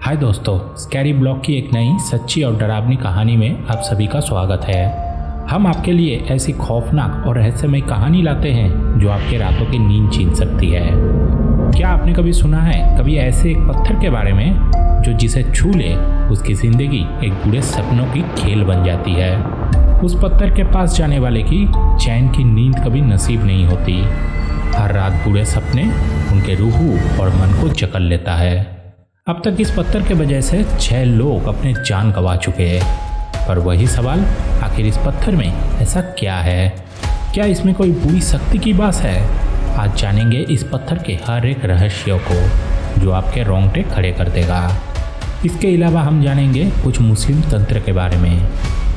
हाय दोस्तों, scary blog की एक नई सच्ची और डरावनी कहानी में आप सभी का स्वागत है। हम आपके लिए ऐसी खौफनाक और रहस्यमय कहानी लाते हैं जो आपके रातों की नींद छीन सकती है। क्या आपने कभी सुना है कभी ऐसे एक पत्थर के बारे में जो जिसे छू ले उसकी जिंदगी एक बुरे सपनों की खेल बन जाती है। उस पत्थर के पास जाने वाले की चैन की नींद कभी नसीब नहीं होती। हर रात बुरे सपने उनके रूह और मन को जकड़ लेता है। अब तक इस पत्थर के वजह से 6 लोग अपने जान गंवा चुके हैं। पर वही सवाल, आखिर इस पत्थर में ऐसा क्या है? क्या इसमें कोई बुरी शक्ति की बात है? आज जानेंगे इस पत्थर के हर एक रहस्यों को जो आपके रोंगटे खड़े कर देगा। इसके अलावा हम जानेंगे कुछ मुस्लिम तंत्र के बारे में।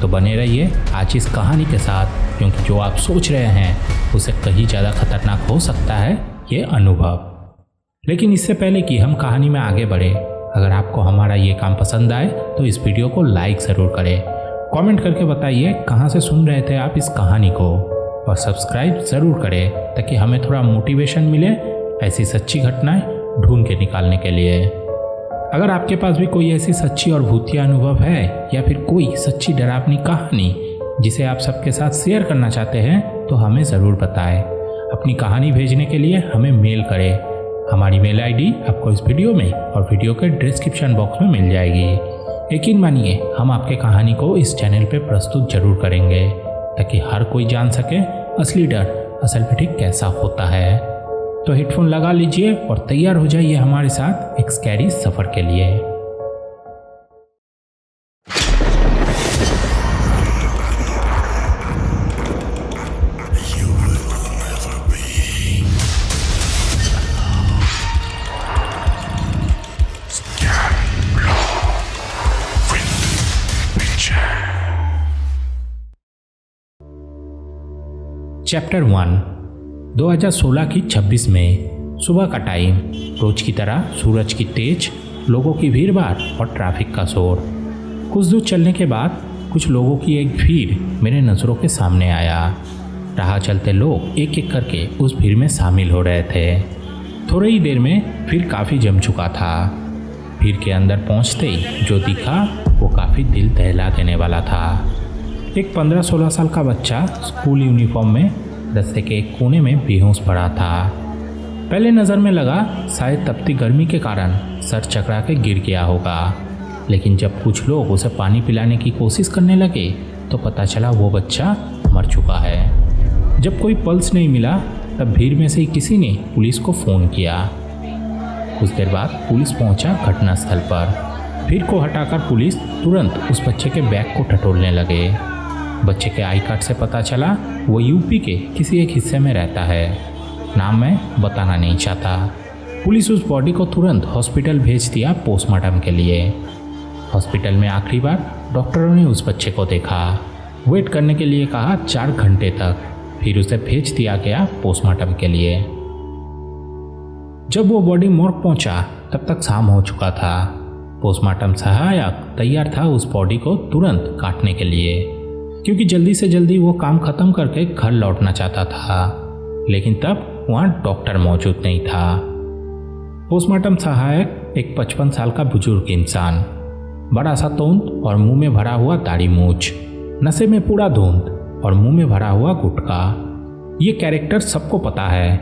तो बने रहिए आज इस कहानी के साथ, क्योंकि जो आप सोच रहे हैं उसे कहीं ज़्यादा खतरनाक हो सकता है ये अनुभव। लेकिन इससे पहले कि हम कहानी में आगे बढ़े, अगर आपको हमारा ये काम पसंद आए तो इस वीडियो को लाइक ज़रूर करें। कमेंट करके बताइए कहाँ से सुन रहे थे आप इस कहानी को, और सब्सक्राइब ज़रूर करें ताकि हमें थोड़ा मोटिवेशन मिले ऐसी सच्ची घटनाएं ढूंढ के निकालने के लिए। अगर आपके पास भी कोई ऐसी सच्ची और भूतिया अनुभव है या फिर कोई सच्ची डरावनी कहानी जिसे आप सबके साथ शेयर करना चाहते हैं तो हमें ज़रूर बताएं। अपनी कहानी भेजने के लिए हमें मेल करें। हमारी मेल आईडी आपको इस वीडियो में और वीडियो के डिस्क्रिप्शन बॉक्स में मिल जाएगी। यकीन मानिए हम आपके कहानी को इस चैनल पे प्रस्तुत जरूर करेंगे ताकि हर कोई जान सके असली डर असल में ठीक कैसा होता है। तो हेडफोन लगा लीजिए और तैयार हो जाइए हमारे साथ एक स्कैरी सफ़र के लिए। चैप्टर 1। 2016 की 26 में सुबह का टाइम। रोज की तरह सूरज की तेज, लोगों की भीड़भाड़ और ट्रैफिक का शोर। कुछ दूर चलने के बाद कुछ लोगों की एक भीड़ मेरे नज़रों के सामने आया। राह चलते लोग एक एक करके उस भीड़ में शामिल हो रहे थे। थोड़ी ही देर में भीड़ काफ़ी जम चुका था। भीड़ के अंदर पहुंचते ही जो दिखा वो काफ़ी दिल दहला देने वाला था। एक 15-16 साल का बच्चा स्कूल यूनिफॉर्म में रास्ते के एक कोने में बेहोश पड़ा था। पहले नज़र में लगा शायद तपती गर्मी के कारण सर चकरा के गिर गया होगा, लेकिन जब कुछ लोग उसे पानी पिलाने की कोशिश करने लगे तो पता चला वो बच्चा मर चुका है। जब कोई पल्स नहीं मिला तब भीड़ में से किसी ने पुलिस को फ़ोन किया। कुछ देर बाद पुलिस पहुंचा घटनास्थल पर। भीड़ को हटाकर पुलिस तुरंत उस बच्चे के बैग को टटोलने लगे। बच्चे के आई कार्ड से पता चला वो यूपी के किसी एक हिस्से में रहता है। नाम मैं बताना नहीं चाहता। पुलिस उस बॉडी को तुरंत हॉस्पिटल भेज दिया पोस्टमार्टम के लिए। हॉस्पिटल में आखिरी बार डॉक्टरों ने उस बच्चे को देखा। वेट करने के लिए कहा 4 घंटे तक, फिर उसे भेज दिया गया पोस्टमार्टम के लिए। जब वो बॉडी मॉर्ग पहुंचा तब तक शाम हो चुका था। पोस्टमार्टम सहायक तैयार था उस बॉडी को तुरंत काटने के लिए, क्योंकि जल्दी से जल्दी वो काम खत्म करके घर लौटना चाहता था। लेकिन तब वहाँ डॉक्टर मौजूद नहीं था। पोस्टमार्टम सहायक एक 55 साल का बुजुर्ग इंसान, बड़ा सा तोंद और मुंह में भरा हुआ दाढ़ी मूछ, नशे में पूरा धुंध और मुंह में भरा हुआ गुटखा। ये कैरेक्टर सबको पता है।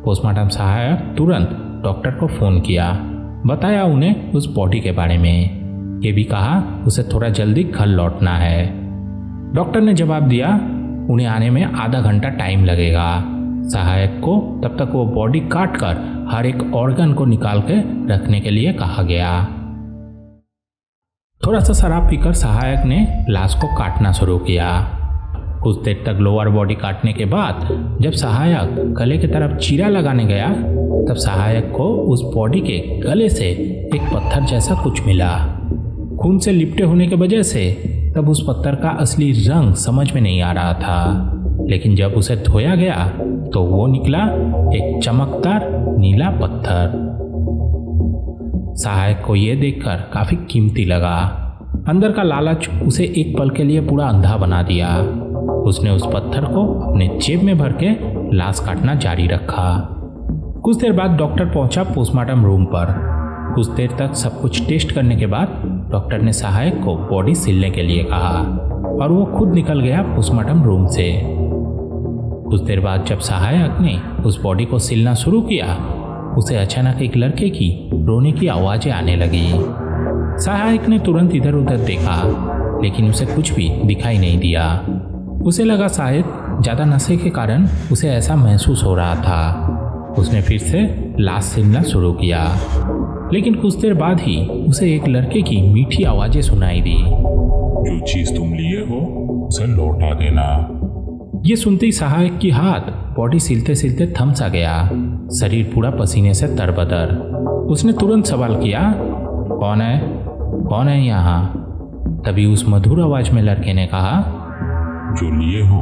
पोस्टमार्टम सहायक तुरंत डॉक्टर को फ़ोन किया, बताया उन्हें उस बॉडी के बारे में। ये भी कहा उसे थोड़ा जल्दी घर लौटना है। डॉक्टर ने जवाब दिया उन्हें आने में आधा घंटा टाइम लगेगा। सहायक को तब तक वो बॉडी काट कर हर एक ऑर्गन को निकाल के रखने के लिए कहा गया। थोड़ा सा शराब पीकर सहायक ने लाश को काटना शुरू किया। कुछ देर तक लोअर बॉडी काटने के बाद जब सहायक गले की तरफ चीरा लगाने गया तब सहायक को उस बॉडी के गले से एक पत्थर जैसा कुछ मिला। खून से लिपटे होने की वजह से तब उस पत्थर का असली रंग समझ में नहीं आ रहा था, लेकिन जब उसे धोया गया तो वो निकला एक चमकदार नीला पत्थर। सहायक को यह देखकर काफी कीमती लगा। अंदर का लालच उसे एक पल के लिए पूरा अंधा बना दिया। उसने उस पत्थर को अपने जेब में भर के लाश काटना जारी रखा। कुछ देर बाद डॉक्टर पहुंचा पोस्टमार्टम रूम पर। कुछ देर तक सब कुछ टेस्ट करने के बाद डॉक्टर ने सहायक को बॉडी सिलने के लिए कहा और वो खुद निकल गया पोस्टमार्टम रूम से। कुछ देर बाद जब सहायक ने उस बॉडी को सिलना शुरू किया, उसे अचानक एक लड़के की रोने की आवाज़ें आने लगी। सहायक ने तुरंत इधर उधर देखा, लेकिन उसे कुछ भी दिखाई नहीं दिया। उसे लगा शायद ज़्यादा नशे के कारण उसे ऐसा महसूस हो रहा था। उसने फिर से लाश सिलना शुरू किया, लेकिन कुछ देर बाद ही उसे एक लड़के की मीठी आवाज़ें सुनाई दी। जो चीज़ तुम लिए हो उसे लौटा देना। ये सुनते ही सहायक की हाथ बॉडी सिलते सिलते थम सा गया, शरीर पूरा पसीने से तरबतर। उसने तुरंत सवाल किया, कौन है यहाँ? तभी उस मधुर आवाज में लड़के ने कहा, जो लिए हो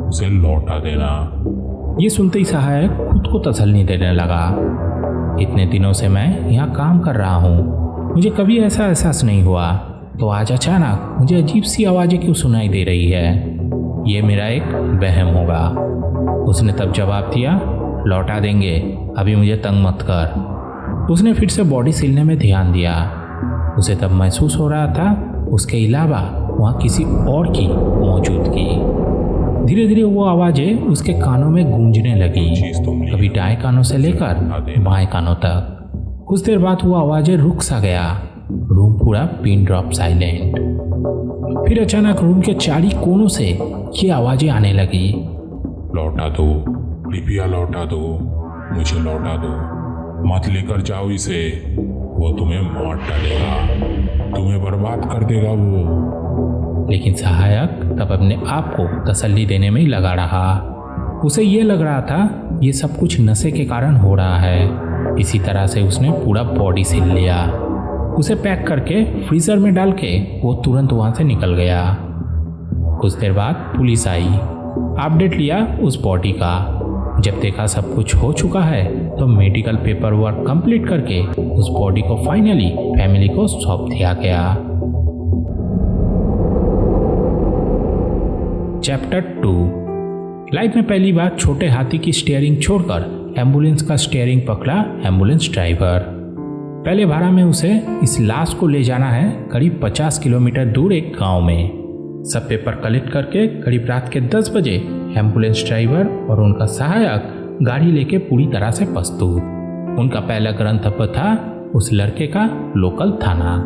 उसे लौटा देना। ये सुनते ही सहायक खुद को तसल्ली देने लगा। इतने दिनों से मैं यहाँ काम कर रहा हूँ, मुझे कभी ऐसा एहसास नहीं हुआ, तो आज अचानक मुझे अजीब सी आवाज़ें क्यों सुनाई दे रही है? ये मेरा एक वहम होगा। उसने तब जवाब दिया, लौटा देंगे, अभी मुझे तंग मत कर। उसने फिर से बॉडी सिलने में ध्यान दिया। उसे तब महसूस हो रहा था उसके अलावा वहाँ किसी और की मौजूदगी। धीरे धीरे वो आवाज़ें उसके कानों में गूंजने लगी, कभी दाएं कानों से लेकर बाएं कानों तक। कुछ देर बाद वो आवाज़ें रुक सा गया, रूम पूरा पिन ड्रॉप साइलेंट। फिर अचानक रूम के चारों कोनों से ये आवाज़ें आने लगी, लौटा दो, कृपया लौटा दो, मुझे लौटा दो, मत लेकर जाओ इसे, वो तुम्हें मार डालेगा, तुम्हें बर्बाद कर देगा वो। लेकिन सहायक तब अपने आप को तसल्ली देने में ही लगा रहा। उसे ये लग रहा था ये सब कुछ नशे के कारण हो रहा है। इसी तरह से उसने पूरा बॉडी सिल लिया। उसे पैक करके फ्रीजर में डाल के वो तुरंत वहाँ से निकल गया। कुछ देर बाद पुलिस आई, अपडेट लिया उस बॉडी का। जब देखा सब कुछ हो चुका है तो मेडिकल पेपर वर्क कंप्लीट करके उस बॉडी को फाइनली फैमिली को सौंप दिया गया। चैप्टर 2। लाइफ में पहली बार छोटे हाथी की स्टीयरिंग छोड़कर एम्बुलेंस का स्टीयरिंग पकड़ा एम्बुलेंस ड्राइवर। पहले भाड़ा में उसे इस लाश को ले जाना है करीब 50 किलोमीटर दूर एक गांव में। सब पेपर कलेक्ट करके करीब रात के 10 बजे एम्बुलेंस ड्राइवर और उनका सहायक गाड़ी लेके पूरी तरह से प्रस्तुत। उनका पहला गंतव्य था उस लड़के का लोकल थाना।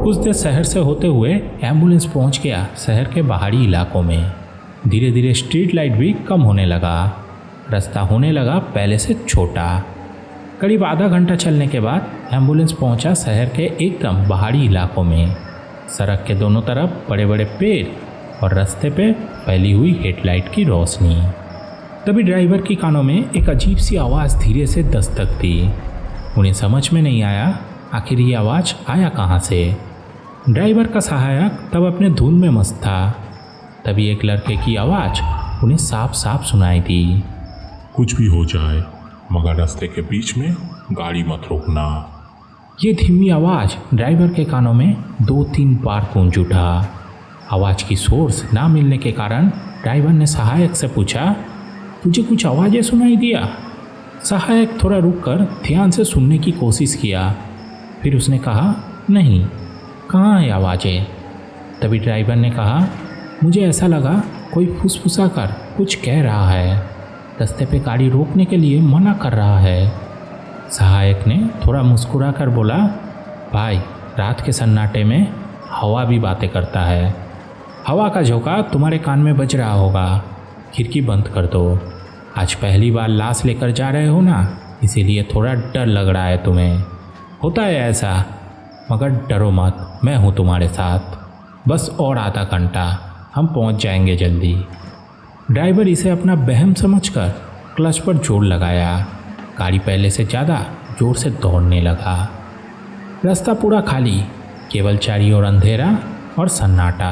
कुछ देर शहर से होते हुए एम्बुलेंस पहुंच गया शहर के बाहरी इलाकों में। धीरे धीरे स्ट्रीट लाइट भी कम होने लगा, रास्ता होने लगा पहले से छोटा। करीब आधा घंटा चलने के बाद एम्बुलेंस पहुंचा शहर के एकदम बाहरी इलाकों में। सड़क के दोनों तरफ बड़े बड़े पेड़ और रास्ते पे फैली हुई हेडलाइट की रोशनी। तभी ड्राइवर की कानों में एक अजीब सी आवाज़ धीरे से दस्तक दी। उन्हें समझ में नहीं आया आखिर ये आवाज़ आया कहाँ से। ड्राइवर का सहायक तब अपने धुन में मस्त था। तभी एक लड़के की आवाज़ उन्हें साफ साफ सुनाई दी, कुछ भी हो जाए मगर रास्ते के बीच में गाड़ी मत रोकना। ये धीमी आवाज़ ड्राइवर के कानों में 2-3 बार गूंज उठा। आवाज़ की सोर्स ना मिलने के कारण ड्राइवर ने सहायक से पूछा, तुझे कुछ आवाज़ें सुनाई दिया? सहायक थोड़ा रुककर ध्यान से सुनने की कोशिश किया। फिर उसने कहा, नहीं, कहाँ है आवाज़ें? तभी ड्राइवर ने कहा, मुझे ऐसा लगा कोई फुसफुसा कर कुछ कह रहा है, रास्ते पे गाड़ी रोकने के लिए मना कर रहा है। सहायक ने थोड़ा मुस्कुरा कर बोला, भाई, रात के सन्नाटे में हवा भी बातें करता है। हवा का झोंका तुम्हारे कान में बज रहा होगा, खिड़की बंद कर दो। आज पहली बार लाश लेकर जा रहे हो ना, इसीलिए थोड़ा डर लग रहा है तुम्हें। होता है ऐसा, मगर डरो मत, मैं हूँ तुम्हारे साथ। बस और आधा घंटा, हम पहुँच जाएंगे जल्दी। ड्राइवर इसे अपना वहम समझकर क्लच पर जोर लगाया। गाड़ी पहले से ज़्यादा जोर से दौड़ने लगा। रास्ता पूरा खाली, केवल चारों ओर अंधेरा और सन्नाटा।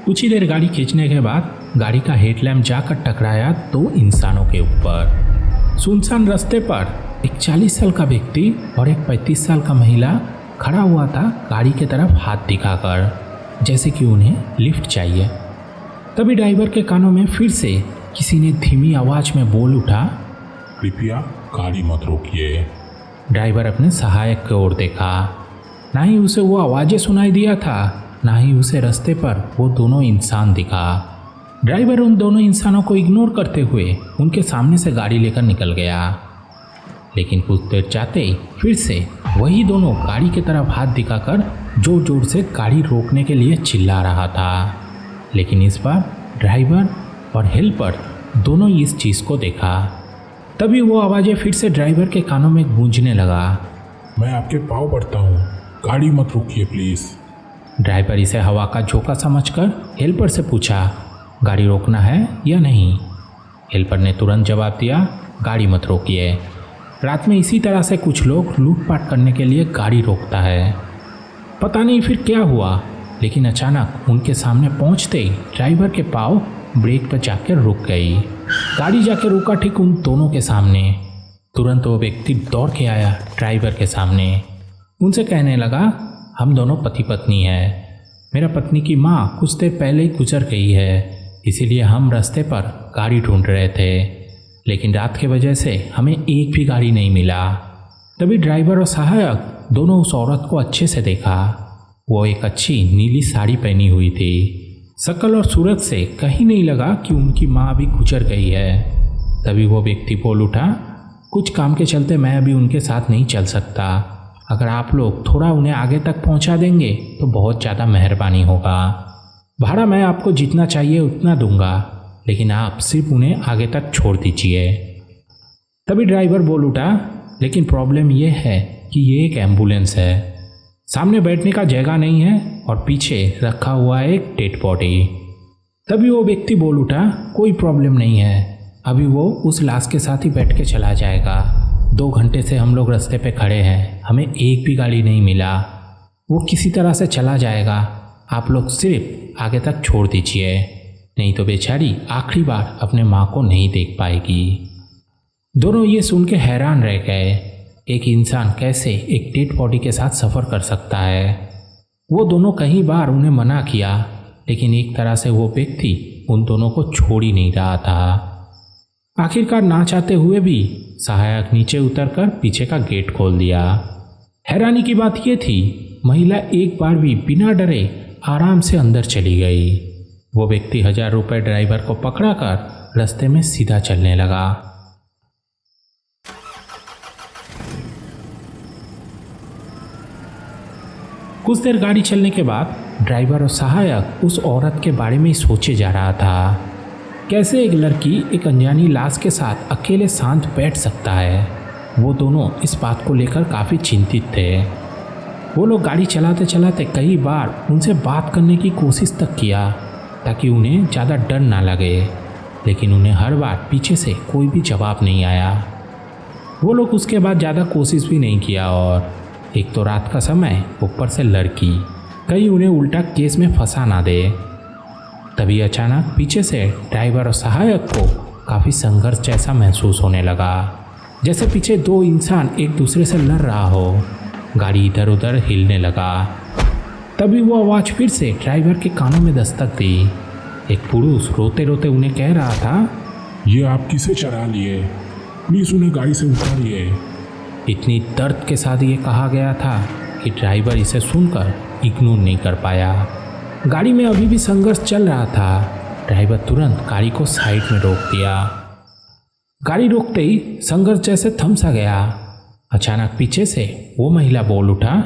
कुछ ही देर गाड़ी खींचने के बाद गाड़ी का हेडलैम्प जाकर टकराया 2 इंसानों के ऊपर। सुनसान रास्ते पर एक 40 साल का व्यक्ति और एक 35 साल का महिला खड़ा हुआ था, गाड़ी की तरफ हाथ दिखाकर, जैसे कि उन्हें लिफ्ट चाहिए। तभी ड्राइवर के कानों में फिर से किसी ने धीमी आवाज़ में बोल उठा, कृपया गाड़ी मत रोकिए। ड्राइवर अपने सहायक की ओर देखा। ना ही उसे वो आवाज़ें सुनाई दिया था, ना ही उसे रास्ते पर वो दोनों इंसान दिखा। ड्राइवर उन दोनों इंसानों को इग्नोर करते हुए उनके सामने से गाड़ी लेकर निकल गया। लेकिन कुछ देर जाते ही फिर से वही दोनों गाड़ी की तरफ हाथ दिखाकर जोर जोर से गाड़ी रोकने के लिए चिल्ला रहा था। लेकिन इस बार ड्राइवर और हेल्पर दोनों इस चीज़ को देखा। तभी वो आवाज़ें फिर से ड्राइवर के कानों में गूंजने लगा। मैं आपके पाँव पड़ता हूँ, गाड़ी मत रोकिए प्लीज़। ड्राइवर इसे हवा का झोंका समझकर हेल्पर से पूछा, गाड़ी रोकना है या नहीं? हेल्पर ने तुरंत जवाब दिया, गाड़ी मत रोकिए। रात में इसी तरह से कुछ लोग लूटपाट करने के लिए गाड़ी रोकता है। पता नहीं फिर क्या हुआ, लेकिन अचानक उनके सामने पहुंचते ही ड्राइवर के पाँव ब्रेक पर जाकर रुक गई। गाड़ी जाकर रुका ठीक उन दोनों के सामने। तुरंत वो व्यक्ति दौड़ के आया ड्राइवर के सामने। उनसे कहने लगा, हम दोनों पति पत्नी हैं। मेरा पत्नी की माँ कुछ देर पहले ही गुजर गई है, इसीलिए हम रास्ते पर गाड़ी ढूंढ रहे थे, लेकिन रात के वजह से हमें एक भी गाड़ी नहीं मिला। तभी ड्राइवर और सहायक दोनों उस औरत को अच्छे से देखा। वो एक अच्छी नीली साड़ी पहनी हुई थी। शक्ल और सूरत से कहीं नहीं लगा कि उनकी माँ अभी गुजर गई है। तभी वो व्यक्ति बोल उठा, कुछ काम के चलते मैं अभी उनके साथ नहीं चल सकता। अगर आप लोग थोड़ा उन्हें आगे तक पहुंचा देंगे तो बहुत ज़्यादा मेहरबानी होगा। भाड़ा मैं आपको जितना चाहिए उतना दूंगा, लेकिन आप सिर्फ उन्हें आगे तक छोड़ दीजिए। तभी ड्राइवर बोल उठा, लेकिन प्रॉब्लम यह है कि ये एक एम्बुलेंस है, सामने बैठने का जगह नहीं है और पीछे रखा हुआ है एक डेड बॉडी। तभी वो व्यक्ति बोल उठा, कोई प्रॉब्लम नहीं है, अभी वो उस लाश के साथ ही बैठ के चला जाएगा। 2 घंटे से हम लोग रास्ते पे खड़े हैं, हमें एक भी गाड़ी नहीं मिला। वो किसी तरह से चला जाएगा, आप लोग सिर्फ आगे तक छोड़ दीजिए, नहीं तो बेचारी आखिरी बार अपने माँ को नहीं देख पाएगी। दोनों ये सुन के हैरान रह गए, एक इंसान कैसे एक डेड बॉडी के साथ सफ़र कर सकता है। वो दोनों कई बार उन्हें मना किया, लेकिन एक तरह से वो व्यक्ति उन दोनों को छोड़ ही नहीं रहा था। आखिरकार ना चाहते हुए भी सहायक नीचे उतरकर पीछे का गेट खोल दिया। हैरानी की बात यह थी, महिला एक बार भी बिना डरे आराम से अंदर चली गई। वो व्यक्ति 1000 रुपये ड्राइवर को पकड़ाकर रास्ते में सीधा चलने लगा। कुछ देर गाड़ी चलने के बाद ड्राइवर और सहायक उस औरत के बारे में ही सोचे जा रहा था, कैसे एक लड़की एक अनजानी लाश के साथ अकेले शांत बैठ सकता है। वो दोनों इस बात को लेकर काफ़ी चिंतित थे। वो लोग गाड़ी चलाते चलाते कई बार उनसे बात करने की कोशिश तक किया ताकि उन्हें ज़्यादा डर ना लगे, लेकिन उन्हें हर बार पीछे से कोई भी जवाब नहीं आया। वो लोग उसके बाद ज़्यादा कोशिश भी नहीं किया, और एक तो रात का समय, ऊपर से लड़की, कहीं उन्हें उल्टा केस में फंसा ना दे। तभी अचानक पीछे से ड्राइवर और सहायक को काफ़ी संघर्ष जैसा महसूस होने लगा, जैसे पीछे 2 इंसान एक दूसरे से लड़ रहा हो। गाड़ी इधर उधर हिलने लगा। तभी वो आवाज़ फिर से ड्राइवर के कानों में दस्तक दी। एक पुरुष रोते रोते उन्हें कह रहा था, ये आप किसे चढ़ा लिए, प्लीज़ उन्हें गाड़ी से उतारिए। इतनी दर्द के साथ ये कहा गया था कि ड्राइवर इसे सुनकर इग्नोर नहीं कर पाया। गाड़ी में अभी भी संघर्ष चल रहा था। ड्राइवर तुरंत गाड़ी को साइड में रोक दिया। गाड़ी रोकते ही संघर्ष जैसे थम सा गया। अचानक पीछे से वो महिला बोल उठा,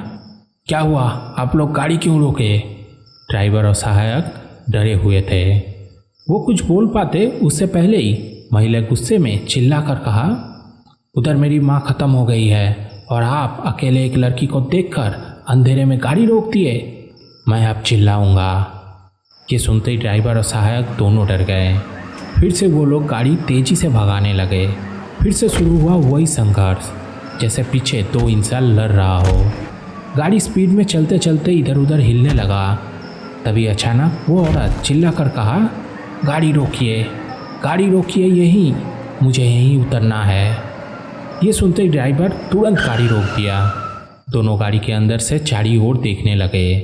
क्या हुआ, आप लोग गाड़ी क्यों रोके? ड्राइवर और सहायक डरे हुए थे। वो कुछ बोल पाते उससे पहले ही महिला गुस्से में चिल्लाकर कहा, उधर मेरी माँ ख़त्म हो गई है और आप अकेले एक लड़की को देखकर अंधेरे में गाड़ी रोक दिए, मैं अब चिल्लाऊंगा। ये सुनते ही ड्राइवर और सहायक दोनों डर गए। फिर से वो लोग गाड़ी तेज़ी से भगाने लगे। फिर से शुरू हुआ वही संघर्ष, जैसे पीछे 2 इंसान लड़ रहा हो। गाड़ी स्पीड में चलते चलते इधर उधर हिलने लगा। तभी अचानक वो औरत चिल्लाकर कहा, गाड़ी रोकिए यहीं, मुझे यहीं उतरना है। ये सुनते ही ड्राइवर तुरंत गाड़ी रोक दिया। दोनों गाड़ी के अंदर से चारों ओर देखने लगे।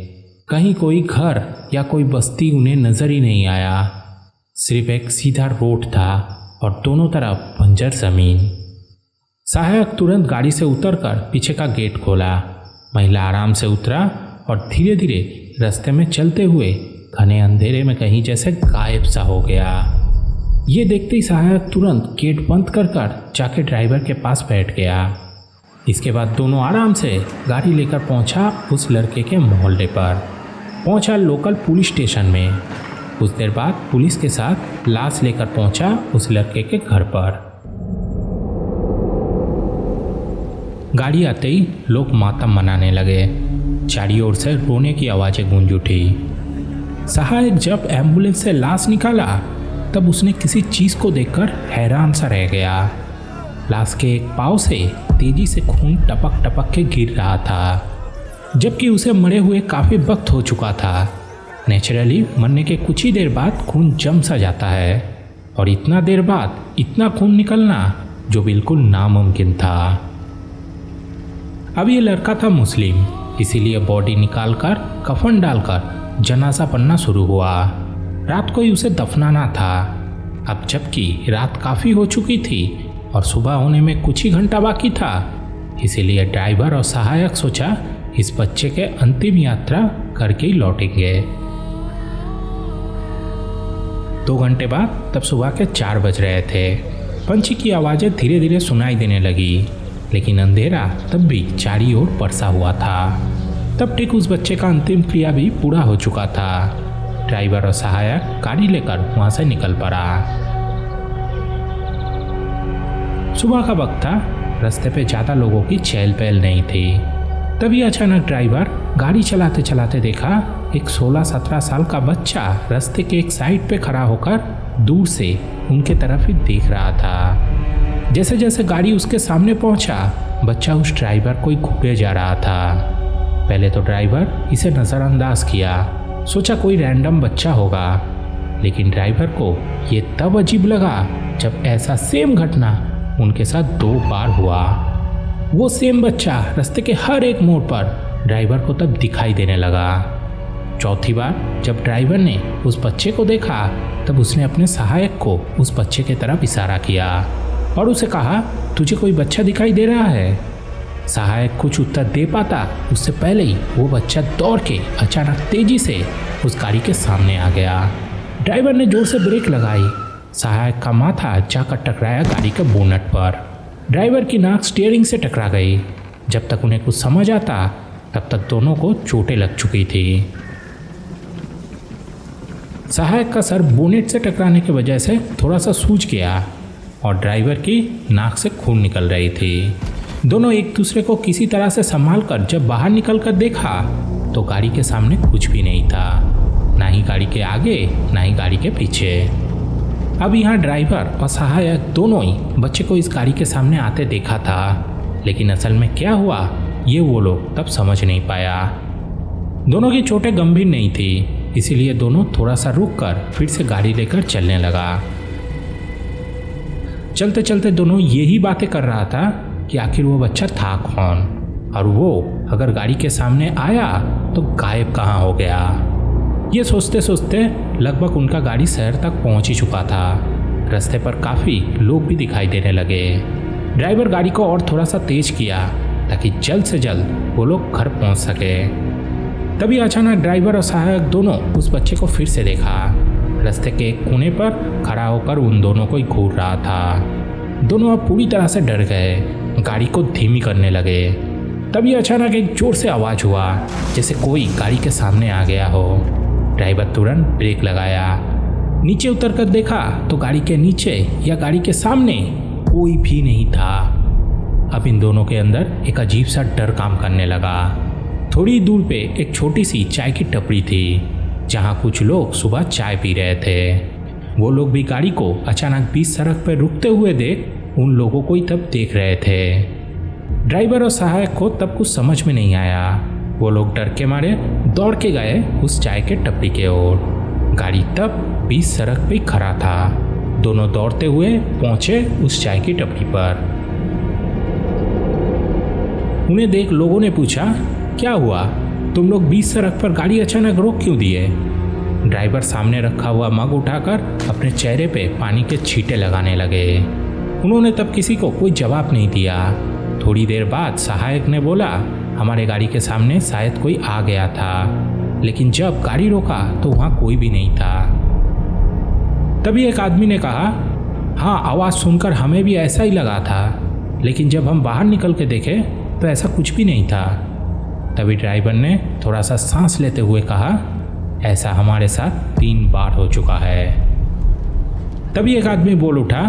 कहीं कोई घर या कोई बस्ती उन्हें नजर ही नहीं आया। सिर्फ एक सीधा रोड था और दोनों तरफ बंजर जमीन। सहायक तुरंत गाड़ी से उतरकर पीछे का गेट खोला। महिला आराम से उतरा और धीरे धीरे रास्ते में चलते हुए घने अंधेरे में कहीं जैसे गायब सा हो गया। ये देखते ही सहायक तुरंत गेट बंद कर जाके ड्राइवर के पास बैठ गया। इसके बाद दोनों आराम से गाड़ी लेकर पहुंचा उस लड़के के मोहल्ले पर, पहुंचा लोकल पुलिस स्टेशन में। कुछ देर बाद पुलिस के साथ लाश लेकर पहुंचा उस लड़के के घर पर। गाड़ी आते ही लोग मातम मनाने लगे। चारों ओर से रोने की आवाज़ें गूंज उठी। सहायक जब एम्बुलेंस से लाश निकाला तब उसने किसी चीज़ को देखकर हैरान सा रह गया। लाश के एक पाँव से तेजी से खून टपक टपक के गिर रहा था, जबकि उसे मरे हुए काफ़ी वक्त हो चुका था। नेचुरली मरने के कुछ ही देर बाद खून जम सा जाता है, और इतना देर बाद इतना खून निकलना जो बिल्कुल नामुमकिन था। अब ये लड़का था मुस्लिम, इसीलिए बॉडी निकालकर कफन डालकर जनाजा पढ़ना शुरू हुआ। रात को ही उसे दफनाना था। अब जबकि रात काफ़ी हो चुकी थी और सुबह होने में कुछ ही घंटा बाकी था, इसीलिए ड्राइवर और सहायक सोचा इस बच्चे के अंतिम यात्रा करके ही लौटेंगे। 2 घंटे बाद तब सुबह के 4 बज रहे थे। पंछी की आवाज़ें धीरे धीरे सुनाई देने लगी, लेकिन अंधेरा तब भी चारों ओर परसा हुआ था। तब ठीक उस बच्चे का अंतिम क्रिया भी पूरा हो चुका था। ड्राइवर और सहायक गाड़ी लेकर वहां से निकल पड़ा। सुबह का वक्त था, रास्ते पे ज़्यादा लोगों की चहल पहल नहीं थी। तभी अचानक ड्राइवर गाड़ी चलाते चलाते देखा एक 16-17 साल का बच्चा रास्ते के एक साइड पे खड़ा होकर दूर से उनके तरफ ही देख रहा था। जैसे जैसे गाड़ी उसके सामने पहुंचा, बच्चा उस ड्राइवर को ही घूरे जा रहा था। पहले तो ड्राइवर इसे नज़रअंदाज किया, सोचा कोई रैंडम बच्चा होगा, लेकिन ड्राइवर को ये तब अजीब लगा जब ऐसा सेम घटना उनके साथ 2 बार हुआ। वो सेम बच्चा रास्ते के हर एक मोड़ पर ड्राइवर को तब दिखाई देने लगा। चौथी बार जब ड्राइवर ने उस बच्चे को देखा तब उसने अपने सहायक को उस बच्चे की तरफ इशारा किया और उसे कहा, तुझे कोई बच्चा दिखाई दे रहा है? सहायक कुछ उत्तर दे पाता उससे पहले ही वो बच्चा दौड़ के अचानक तेजी से उस गाड़ी के सामने आ गया। ड्राइवर ने जोर से ब्रेक लगाई। सहायक का माथा जाकर टकराया गाड़ी के बोनट पर। ड्राइवर की नाक स्टीयरिंग से टकरा गई। जब तक उन्हें कुछ समझ आता तब तक दोनों को चोटें लग चुकी थी। सहायक का सर बोनेट से टकराने की वजह से थोड़ा सा सूज गया और ड्राइवर की नाक से खून निकल रही थी। दोनों एक दूसरे को किसी तरह से संभाल कर जब बाहर निकल कर देखा तो गाड़ी के सामने कुछ भी नहीं था, ना ही गाड़ी के आगे ना ही गाड़ी के पीछे। अब यहाँ ड्राइवर और सहायक दोनों ही बच्चे को इस गाड़ी के सामने आते देखा था, लेकिन असल में क्या हुआ ये वो लोग तब समझ नहीं पाया। दोनों की चोटें गंभीर नहीं थी, इसीलिए दोनों थोड़ा सा रुक कर फिर से गाड़ी लेकर चलने लगा। चलते चलते दोनों यही बातें कर रहा था कि आखिर वो बच्चा था कौन, और वो अगर गाड़ी के सामने आया तो गायब कहाँ हो गया। ये सोचते सोचते लगभग उनका गाड़ी शहर तक पहुंच ही चुका था। रास्ते पर काफ़ी लोग भी दिखाई देने लगे। ड्राइवर गाड़ी को और थोड़ा सा तेज किया ताकि जल्द से जल्द वो लोग घर पहुंच सके। तभी अचानक ड्राइवर और सहायक दोनों उस बच्चे को फिर से देखा। रास्ते के एक कोने पर खड़ा होकर उन दोनों को ही घूर रहा था। दोनों अब पूरी तरह से डर गए, गाड़ी को धीमी करने लगे। तभी अचानक एक जोर से आवाज़ हुआ जैसे कोई गाड़ी के सामने आ गया हो। ड्राइवर तुरंत ब्रेक लगाया। नीचे उतर कर देखा तो गाड़ी के नीचे या गाड़ी के सामने कोई भी नहीं था। अब इन दोनों के अंदर एक अजीब सा डर काम करने लगा। थोड़ी दूर पे एक छोटी सी चाय की टपरी थी जहां कुछ लोग सुबह चाय पी रहे थे। वो लोग भी गाड़ी को अचानक बीच सड़क पर रुकते हुए देख उन लोगों को ही तब देख रहे थे। ड्राइवर और सहायक को तब कुछ समझ में नहीं आया। वो लोग डर के मारे दौड़ के गए उस चाय के टपरी के ओर। गाड़ी तब बीच सड़क पे खड़ा था। दोनों दौड़ते हुए पहुंचे उस चाय की टपरी पर। उन्हें देख लोगों ने पूछा, क्या हुआ? तुम लोग बीच सड़क पर गाड़ी अचानक रोक क्यों दिए? ड्राइवर सामने रखा हुआ मग उठाकर अपने चेहरे पे पानी के छींटे लगाने लगे। उन्होंने तब किसी को कोई जवाब नहीं दिया। थोड़ी देर बाद सहायक ने बोला, हमारे गाड़ी के सामने शायद कोई आ गया था, लेकिन जब गाड़ी रोका तो वहाँ कोई भी नहीं था। तभी एक आदमी ने कहा, हाँ, आवाज़ सुनकर हमें भी ऐसा ही लगा था, लेकिन जब हम बाहर निकल के देखे तो ऐसा कुछ भी नहीं था। तभी ड्राइवर ने थोड़ा सा सांस लेते हुए कहा, ऐसा हमारे साथ 3 बार हो चुका है। तभी एक आदमी बोल उठा,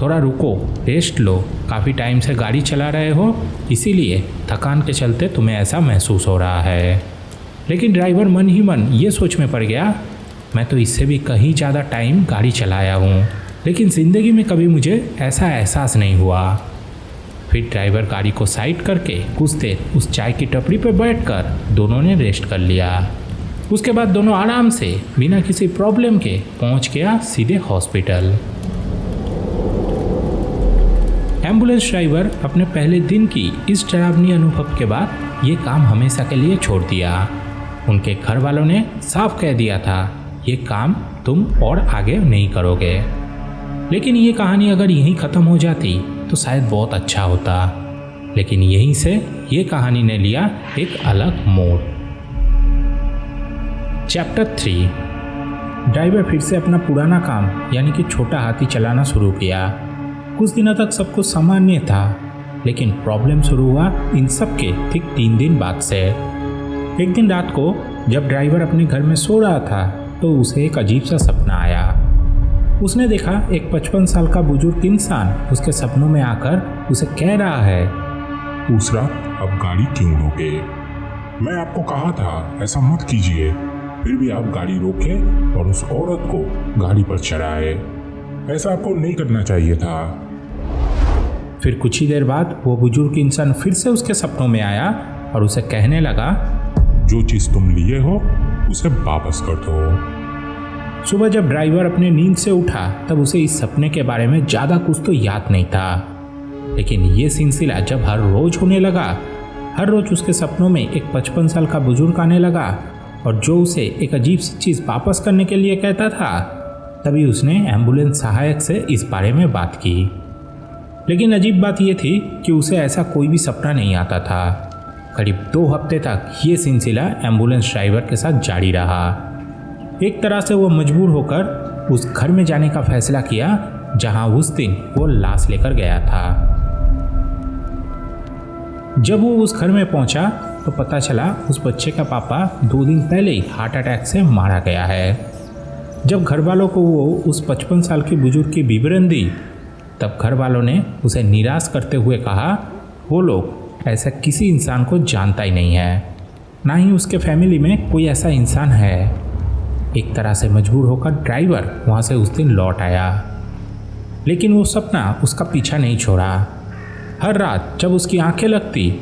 थोड़ा रुको, रेस्ट लो, काफ़ी टाइम से गाड़ी चला रहे हो, इसीलिए थकान के चलते तुम्हें ऐसा महसूस हो रहा है। लेकिन ड्राइवर मन ही मन ये सोच में पड़ गया, मैं तो इससे भी कहीं ज़्यादा टाइम गाड़ी चलाया हूँ, लेकिन ज़िंदगी में कभी मुझे ऐसा एहसास नहीं हुआ। फिर ड्राइवर गाड़ी को साइड करके कुछ देर उस चाय की टपरी पर बैठकर दोनों ने रेस्ट कर लिया। उसके बाद दोनों आराम से बिना किसी प्रॉब्लम के पहुंच गया सीधे हॉस्पिटल। एम्बुलेंस ड्राइवर अपने पहले दिन की इस डरावनी अनुभव के बाद ये काम हमेशा के लिए छोड़ दिया। उनके घर वालों ने साफ कह दिया था, ये काम तुम और आगे नहीं करोगे। लेकिन ये कहानी अगर यहीं ख़त्म हो जाती तो शायद बहुत अच्छा होता, लेकिन यहीं से ये कहानी ने लिया एक अलग मोड़। चैप्टर 3। ड्राइवर फिर से अपना पुराना काम यानी कि छोटा हाथी चलाना शुरू किया। कुछ दिनों तक सब कुछ सामान्य था, लेकिन प्रॉब्लम शुरू हुआ इन सब के ठीक 3 दिन बाद से। एक दिन रात को जब ड्राइवर अपने घर में सो रहा था तो उसे एक अजीब सा सपना आया। उसने देखा एक 55 साल का बुजुर्ग इंसान उसके सपनों में आकर उसे कह रहा है, उस रात अब गाड़ी क्यों रोके? मैं आपको कहा था ऐसा मत कीजिए, फिर भी आप गाड़ी रोके और उस औरत को गाड़ी पर चढ़ाए। ऐसा आपको नहीं करना चाहिए था। फिर कुछ ही देर बाद वो बुजुर्ग इंसान फिर से उसके सपनों में आया और उसे कहने लगा, जो चीज़ तुम लिए हो उसे वापस कर दो। सुबह जब ड्राइवर अपने नींद से उठा तब उसे इस सपने के बारे में ज़्यादा कुछ तो याद नहीं था, लेकिन ये सिलसिला जब हर रोज़ होने लगा, हर रोज़ उसके सपनों में एक 55 साल का बुजुर्ग आने लगा और जो उसे एक अजीब सी चीज़ वापस करने के लिए कहता था, तभी उसने एम्बुलेंस सहायक से इस बारे में बात की। लेकिन अजीब बात यह थी कि उसे ऐसा कोई भी सपना नहीं आता था। करीब 2 हफ्ते तक ये सिलसिला एम्बुलेंस ड्राइवर के साथ जारी रहा। एक तरह से वो मजबूर होकर उस घर में जाने का फैसला किया जहां उस दिन वो लाश लेकर गया था। जब वो उस घर में पहुंचा तो पता चला उस बच्चे का पापा 2 दिन पहले ही हार्ट अटैक से मारा गया है। जब घर वालों को वो उस 55 साल की बुजुर्ग की विवरण दी, तब घर वालों ने उसे निराश करते हुए कहा, वो लोग ऐसा किसी इंसान को जानता ही नहीं है, ना ही उसके फैमिली में कोई ऐसा इंसान है। एक तरह से मजबूर होकर ड्राइवर वहाँ से उस दिन लौट आया, लेकिन वो सपना उसका पीछा नहीं छोड़ा। हर रात जब उसकी आंखें लगती,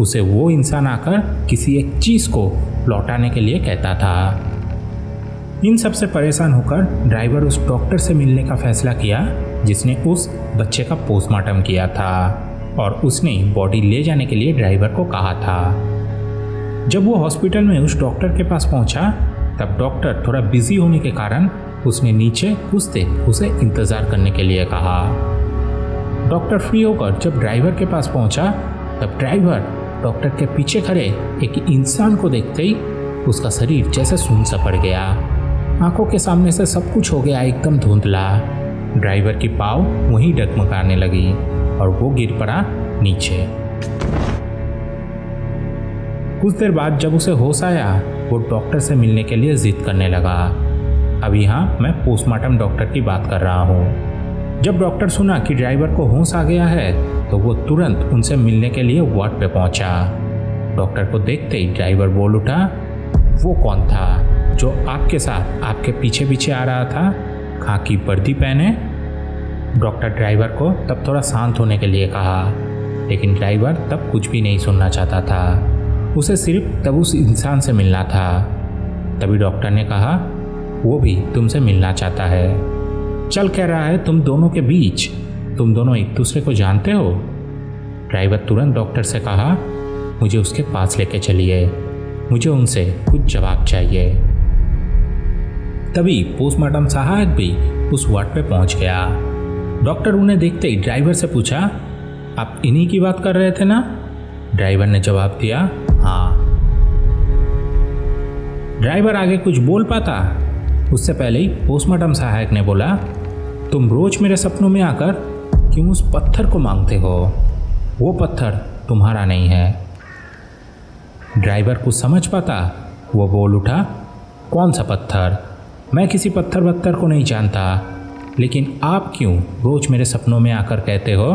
उसे वो इंसान आकर किसी एक चीज़ को लौटाने के लिए कहता था। इन सब से परेशान होकर ड्राइवर उस डॉक्टर से मिलने का फैसला किया जिसने उस बच्चे का पोस्टमार्टम किया था, और उसने बॉडी ले जाने के लिए ड्राइवर को कहा था। जब वो हॉस्पिटल में उस डॉक्टर के पास पहुंचा, तब डॉक्टर थोड़ा बिजी होने के कारण उसने नीचे कुछ देर उसे इंतज़ार करने के लिए कहा। डॉक्टर फ्री होकर जब ड्राइवर के पास पहुंचा, तब ड्राइवर डॉक्टर के पीछे खड़े एक इंसान को देखते ही उसका शरीर जैसे सुन्न सा पड़ गया। आंखों के सामने से सब कुछ हो गया एकदम धुंधला। ड्राइवर की पाँव वहीं डगमगाने लगी और वो गिर पड़ा नीचे। कुछ देर बाद जब उसे होश आया, वो डॉक्टर से मिलने के लिए जिद करने लगा। अब यहाँ मैं पोस्टमार्टम डॉक्टर की बात कर रहा हूँ। जब डॉक्टर सुना कि ड्राइवर को होश आ गया है, तो वो तुरंत उनसे मिलने के लिए वार्ड पे पहुँचा। डॉक्टर को देखते ही ड्राइवर बोल उठा, वो कौन था जो आपके साथ आपके पीछे पीछे आ रहा था, खाकी वर्दी पहने? डॉक्टर ड्राइवर को तब थोड़ा शांत होने के लिए कहा, लेकिन ड्राइवर तब कुछ भी नहीं सुनना चाहता था। उसे सिर्फ तब उस इंसान से मिलना था। तभी डॉक्टर ने कहा, वो भी तुमसे मिलना चाहता है। चल कह रहा है तुम दोनों के बीच, तुम दोनों एक दूसरे को जानते हो? ड्राइवर तुरंत डॉक्टर से कहा, मुझे उसके पास लेके चलिए, मुझे उनसे कुछ जवाब चाहिए। तभी पोस्टमार्टम सहायक भी उस वार्ड पे पहुंच गया। डॉक्टर उन्हें देखते ही ड्राइवर से पूछा, आप इन्हीं की बात कर रहे थे ना? ड्राइवर ने जवाब दिया, हाँ। ड्राइवर आगे कुछ बोल पाता उससे पहले ही पोस्टमार्टम सहायक ने बोला, तुम रोज मेरे सपनों में आकर क्यों उस पत्थर को मांगते हो? वो पत्थर तुम्हारा नहीं है। ड्राइवर कुछ समझ पाता, वो बोल उठा, कौन सा पत्थर? मैं किसी पत्थर को नहीं जानता, लेकिन आप क्यों रोज मेरे सपनों में आकर कहते हो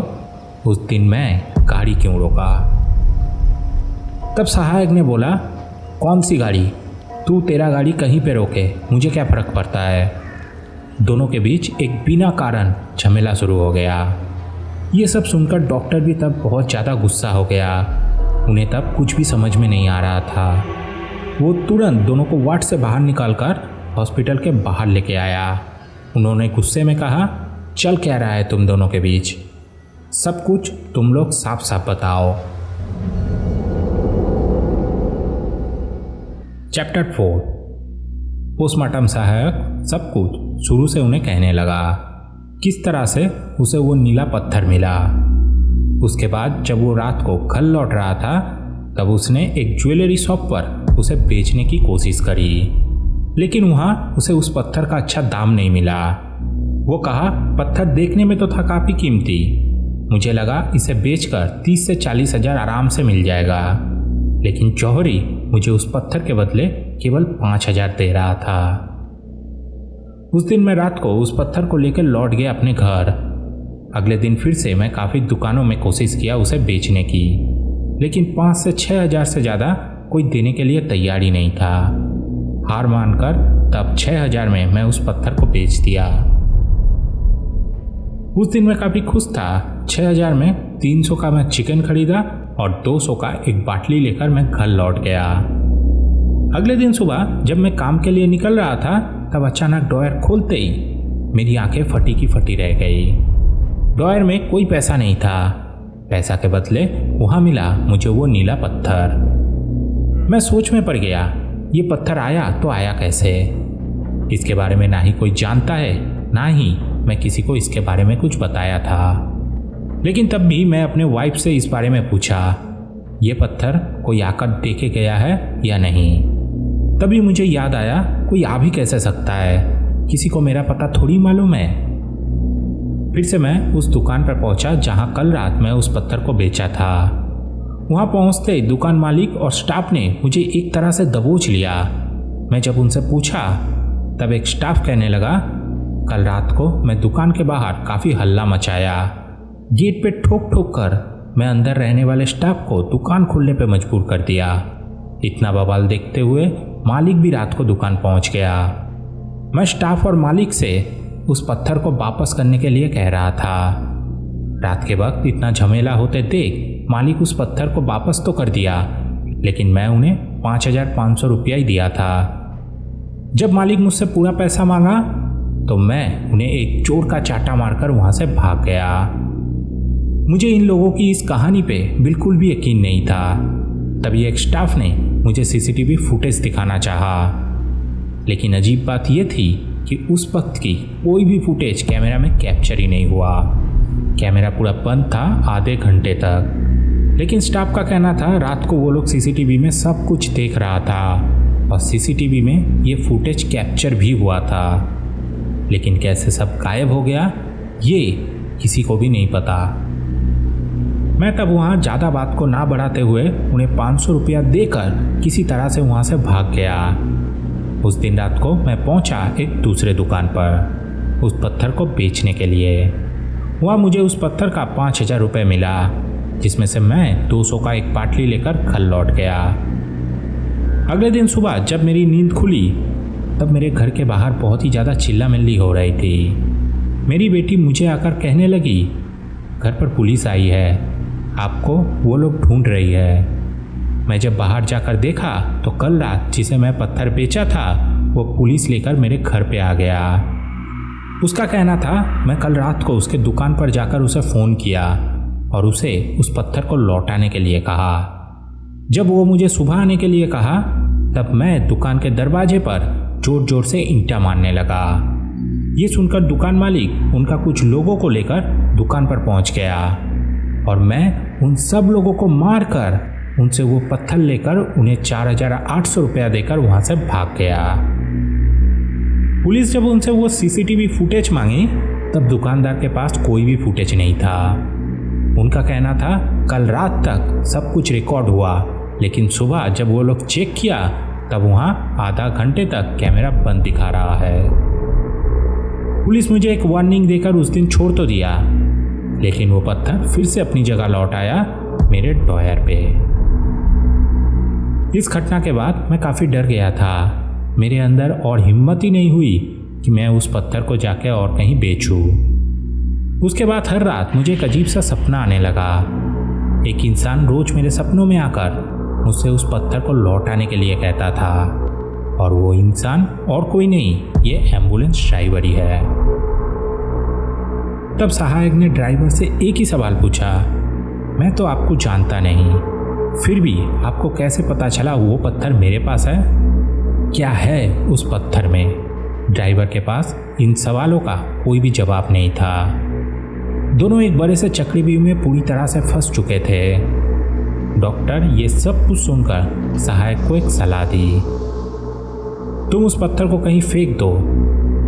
उस दिन मैं गाड़ी क्यों रोका? तब सहायक ने बोला, कौन सी गाड़ी? तू तेरा गाड़ी कहीं पे रोके, मुझे क्या फ़र्क पड़ता है। दोनों के बीच एक बिना कारण झमेला शुरू हो गया। ये सब सुनकर डॉक्टर भी तब बहुत ज़्यादा गुस्सा हो गया। उन्हें तब कुछ भी समझ में नहीं आ रहा था। वो तुरंत दोनों को वार्ड से बाहर निकालकर हॉस्पिटल के बाहर लेके आया। उन्होंने गुस्से में कहा, चल क्या रहा है तुम दोनों के बीच? सब कुछ तुम लोग साफ साफ बताओ। चैप्टर 4। पोस्टमार्टम सहायक सब कुछ शुरू से उन्हें कहने लगा, किस तरह से उसे वो नीला पत्थर मिला। उसके बाद जब वो रात को घर लौट रहा था तब उसने एक ज्वेलरी शॉप पर उसे बेचने की कोशिश करी, लेकिन वहाँ उसे उस पत्थर का अच्छा दाम नहीं मिला। वो कहा, पत्थर देखने में तो था काफ़ी कीमती, मुझे लगा इसे बेचकर 30 से 40 हज़ार आराम से मिल जाएगा, लेकिन जौहरी मुझे उस पत्थर के बदले केवल 5,000 दे रहा था। उस दिन मैं रात को उस पत्थर को लेकर लौट गया अपने घर। अगले दिन फिर से मैं काफ़ी दुकानों में कोशिश किया उसे बेचने की, लेकिन 5 से 6 हज़ार से ज़्यादा कोई देने के लिए तैयार ही नहीं था। हार मानकर तब 6,000 में मैं उस पत्थर को बेच दिया। उस दिन मैं काफ़ी खुश था। 6,000 में 300 का मैं चिकन खरीदा और 200 का एक बाटली लेकर मैं घर लौट गया। अगले दिन सुबह जब मैं काम के लिए निकल रहा था तब अचानक ड्रॉयर खोलते ही मेरी आंखें फटी की फटी रह गई। ड्रॉयर में कोई पैसा नहीं था। पैसा के बदले वहाँ मिला मुझे वो नीला पत्थर। मैं सोच में पड़ गया, ये पत्थर आया तो आया कैसे? इसके बारे में ना ही कोई जानता है, ना ही मैं किसी को इसके बारे में कुछ बताया था। लेकिन तब भी मैं अपने वाइफ से इस बारे में पूछा, ये पत्थर कोई आकर देखे गया है या नहीं? तभी मुझे याद आया, कोई आ भी कैसे सकता है, किसी को मेरा पता थोड़ी मालूम है। फिर से मैं उस दुकान पर पहुंचा जहां कल रात मैं उस पत्थर को बेचा था। वहां पहुंचते ही दुकान मालिक और स्टाफ ने मुझे एक तरह से दबोच लिया। मैं जब उनसे पूछा तब एक स्टाफ कहने लगा, कल रात को मैं दुकान के बाहर काफ़ी हल्ला मचाया। गेट पे ठोक ठोक कर मैं अंदर रहने वाले स्टाफ को दुकान खोलने पे मजबूर कर दिया। इतना बवाल देखते हुए मालिक भी रात को दुकान पहुंच गया। मैं स्टाफ और मालिक से उस पत्थर को वापस करने के लिए कह रहा था। रात के वक्त इतना झमेला होते देख मालिक उस पत्थर को वापस तो कर दिया, लेकिन मैं उन्हें 5,500 रुपया ही दिया था। जब मालिक मुझसे पूरा पैसा मांगा तो मैं उन्हें एक चोर का चाटा मारकर वहां से भाग गया। मुझे इन लोगों की इस कहानी पे बिल्कुल भी यकीन नहीं था। तभी एक स्टाफ ने मुझे सीसीटीवी फुटेज दिखाना चाहा, लेकिन अजीब बात यह थी कि उस वक्त की कोई भी फुटेज कैमरा में कैप्चर ही नहीं हुआ। कैमरा पूरा बंद था आधे घंटे तक। लेकिन स्टाफ का कहना था रात को वो लोग सीसीटीवी में सब कुछ देख रहा था और सीसीटीवी में ये फुटेज कैप्चर भी हुआ था, लेकिन कैसे सब गायब हो गया ये किसी को भी नहीं पता। मैं तब वहाँ ज़्यादा बात को ना बढ़ाते हुए उन्हें 500 रुपया देकर किसी तरह से वहाँ से भाग गया। उस दिन रात को मैं पहुँचा एक दूसरे दुकान पर उस पत्थर को बेचने के लिए। वहाँ मुझे उस पत्थर का 5,000 रुपये मिला, जिसमें से मैं 200 का एक बाटली लेकर घर लौट गया। अगले दिन सुबह जब मेरी नींद खुली तब मेरे घर के बाहर बहुत ही ज़्यादा चिल्लामिल्ली हो रही थी। मेरी बेटी मुझे आकर कहने लगी, घर पर पुलिस आई है, आपको वो लोग ढूंढ रही है। मैं जब बाहर जाकर देखा तो कल रात जिसे मैं पत्थर बेचा था वो पुलिस लेकर मेरे घर पे आ गया। उसका कहना था मैं कल रात को उसके दुकान पर जाकर उसे फ़ोन किया और उसे उस पत्थर को लौटाने के लिए कहा। जब वो मुझे सुबह आने के लिए कहा तब मैं दुकान के दरवाजे पर जोर जोर से ईंटा मारने लगा। ये सुनकर दुकान मालिक उनका कुछ लोगों को लेकर दुकान पर पहुंच गया और मैं उन सब लोगों को मारकर उनसे वो पत्थर लेकर उन्हें 4,800 रुपया देकर वहां से भाग गया। पुलिस जब उनसे वो सीसीटीवी फुटेज मांगी तब दुकानदार के पास कोई भी फुटेज नहीं था। उनका कहना था कल रात तक सब कुछ रिकॉर्ड हुआ, लेकिन सुबह जब वो लोग चेक किया तब वहाँ आधा घंटे तक कैमरा बंद दिखा रहा है। पुलिस मुझे एक वार्निंग देकर उस दिन छोड़ तो दिया, लेकिन वो पत्थर फिर से अपनी जगह लौट आया मेरे ड्रॉयर पे। इस घटना के बाद मैं काफ़ी डर गया था। मेरे अंदर और हिम्मत ही नहीं हुई कि मैं उस पत्थर को जाके और कहीं बेचूं। उसके बाद हर रात मुझे एक अजीब सा सपना आने लगा। एक इंसान रोज मेरे सपनों में आकर मुझसे उस पत्थर को लौटाने के लिए कहता था, और वो इंसान और कोई नहीं, ये एम्बुलेंस ड्राइवर ही है। तब सहायक ने ड्राइवर से एक ही सवाल पूछा, मैं तो आपको जानता नहीं, फिर भी आपको कैसे पता चला वो पत्थर मेरे पास है? क्या है उस पत्थर में? ड्राइवर के पास इन सवालों का कोई भी जवाब नहीं था। दोनों एक बड़े से चक्रव्यूह में पूरी तरह से फंस चुके थे। डॉक्टर ये सब कुछ सुनकर सहायक को एक सलाह दी, तुम उस पत्थर को कहीं फेंक दो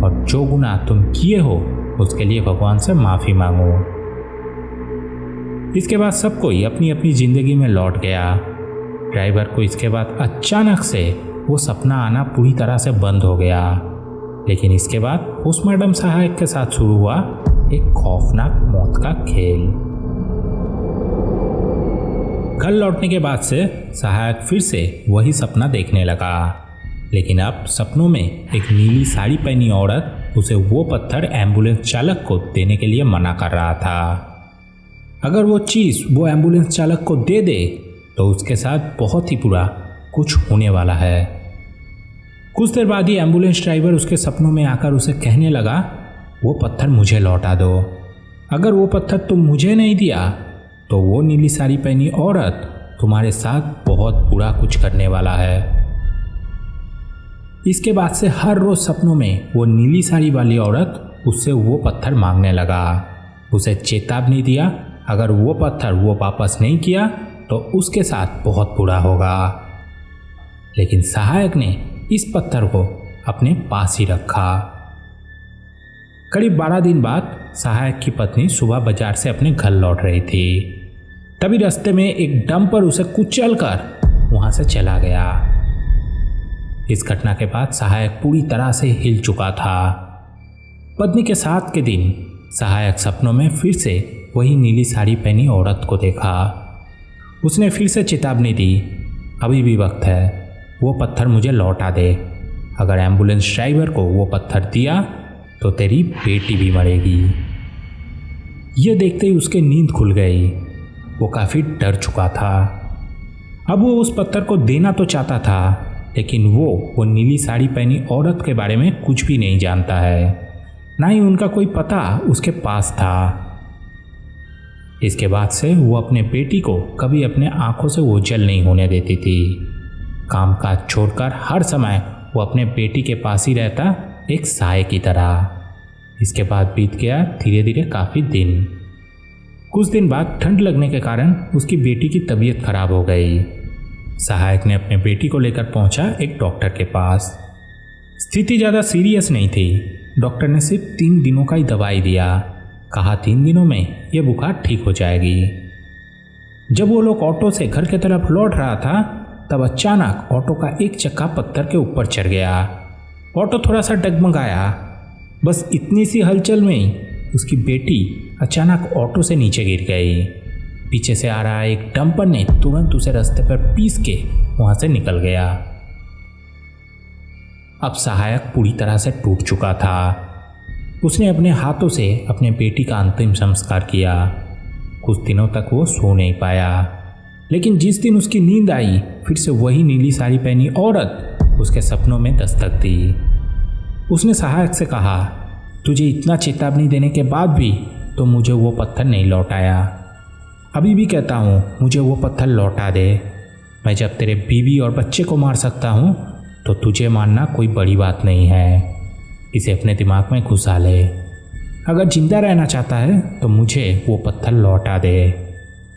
और जो गुनाह तुम किए हो उसके लिए भगवान से माफ़ी मांगो। इसके बाद सब कोई अपनी अपनी ज़िंदगी में लौट गया। ड्राइवर को इसके बाद अचानक से वो सपना आना पूरी तरह से बंद हो गया। लेकिन इसके बाद पोस्टमार्टम सहायक के साथ शुरू हुआ एक खौफनाक मौत का खेल। घर लौटने के बाद से सहायक फिर से वही सपना देखने लगा, लेकिन अब सपनों में एक नीली साड़ी पहनी औरत उसे वो पत्थर एम्बुलेंस चालक को देने के लिए मना कर रहा था। अगर वो चीज़ वो एम्बुलेंस चालक को दे दे तो उसके साथ बहुत ही बुरा कुछ होने वाला है। कुछ देर बाद ही एम्बुलेंस ड्राइवर उसके सपनों में आकर उसे कहने लगा, वो पत्थर मुझे लौटा दो। अगर वो पत्थर तुम मुझे नहीं दिया तो वो नीली साड़ी पहनी औरत तुम्हारे साथ बहुत बुरा कुछ करने वाला है। इसके बाद से हर रोज सपनों में वो नीली साड़ी वाली औरत उससे वो पत्थर मांगने लगा। उसे चेतावनी दिया, अगर वो पत्थर वो वापस नहीं किया तो उसके साथ बहुत बुरा होगा। लेकिन सहायक ने इस पत्थर को अपने पास ही रखा। करीब 12 दिन बाद सहायक की पत्नी सुबह बाजार से अपने घर लौट रही थी। तभी रास्ते में एक डंपर उसे कुचलकर वहां से चला गया। इस घटना के बाद सहायक पूरी तरह से हिल चुका था। पत्नी के साथ के दिन सहायक सपनों में फिर से वही नीली साड़ी पहनी औरत को देखा। उसने फिर से चेतावनी दी, अभी भी वक्त है, वो पत्थर मुझे लौटा दे। अगर एम्बुलेंस ड्राइवर को वो पत्थर दिया तो तेरी बेटी भी मरेगी। यह देखते ही उसके नींद खुल गई। वो काफ़ी डर चुका था। अब वो उस पत्थर को देना तो चाहता था, लेकिन वो नीली साड़ी पहनी औरत के बारे में कुछ भी नहीं जानता है, ना ही उनका कोई पता उसके पास था। इसके बाद से वो अपने बेटी को कभी अपने आंखों से ओझल नहीं होने देती थी। कामकाज छोड़कर हर समय वो अपने बेटी के पास ही रहता, एक साए की तरह। इसके बाद बीत गया धीरे धीरे काफ़ी दिन। कुछ दिन बाद ठंड लगने के कारण उसकी बेटी की तबीयत खराब हो गई। सहायक ने अपने बेटी को लेकर पहुंचा एक डॉक्टर के पास। स्थिति ज़्यादा सीरियस नहीं थी। डॉक्टर ने सिर्फ 3 दिनों का ही दवाई दिया। कहा 3 दिनों में यह बुखार ठीक हो जाएगी। जब वो लोग ऑटो से घर की तरफ लौट रहा था तब अचानक ऑटो का एक चक्का पत्थर के ऊपर चढ़ गया। ऑटो थोड़ा सा डगमगाया। बस इतनी सी हलचल में ही उसकी बेटी अचानक ऑटो से नीचे गिर गई। पीछे से आ रहा एक डंपर ने तुरंत उसे रास्ते पर पीस के वहां से निकल गया। अब सहायक पूरी तरह से टूट चुका था। उसने अपने हाथों से अपने बेटी का अंतिम संस्कार किया। कुछ दिनों तक वो सो नहीं पाया, लेकिन जिस दिन उसकी नींद आई फिर से वही नीली साड़ी पहनी औरत उसके सपनों में दस्तक दी। उसने सहायक से कहा, तुझे इतना चेतावनी देने के बाद भी तो मुझे वो पत्थर नहीं लौटाया। अभी भी कहता हूँ मुझे वो पत्थर लौटा दे। मैं जब तेरे बीवी और बच्चे को मार सकता हूँ तो तुझे मारना कोई बड़ी बात नहीं है। इसे अपने दिमाग में घुसा ले। अगर जिंदा रहना चाहता है तो मुझे वो पत्थर लौटा दे,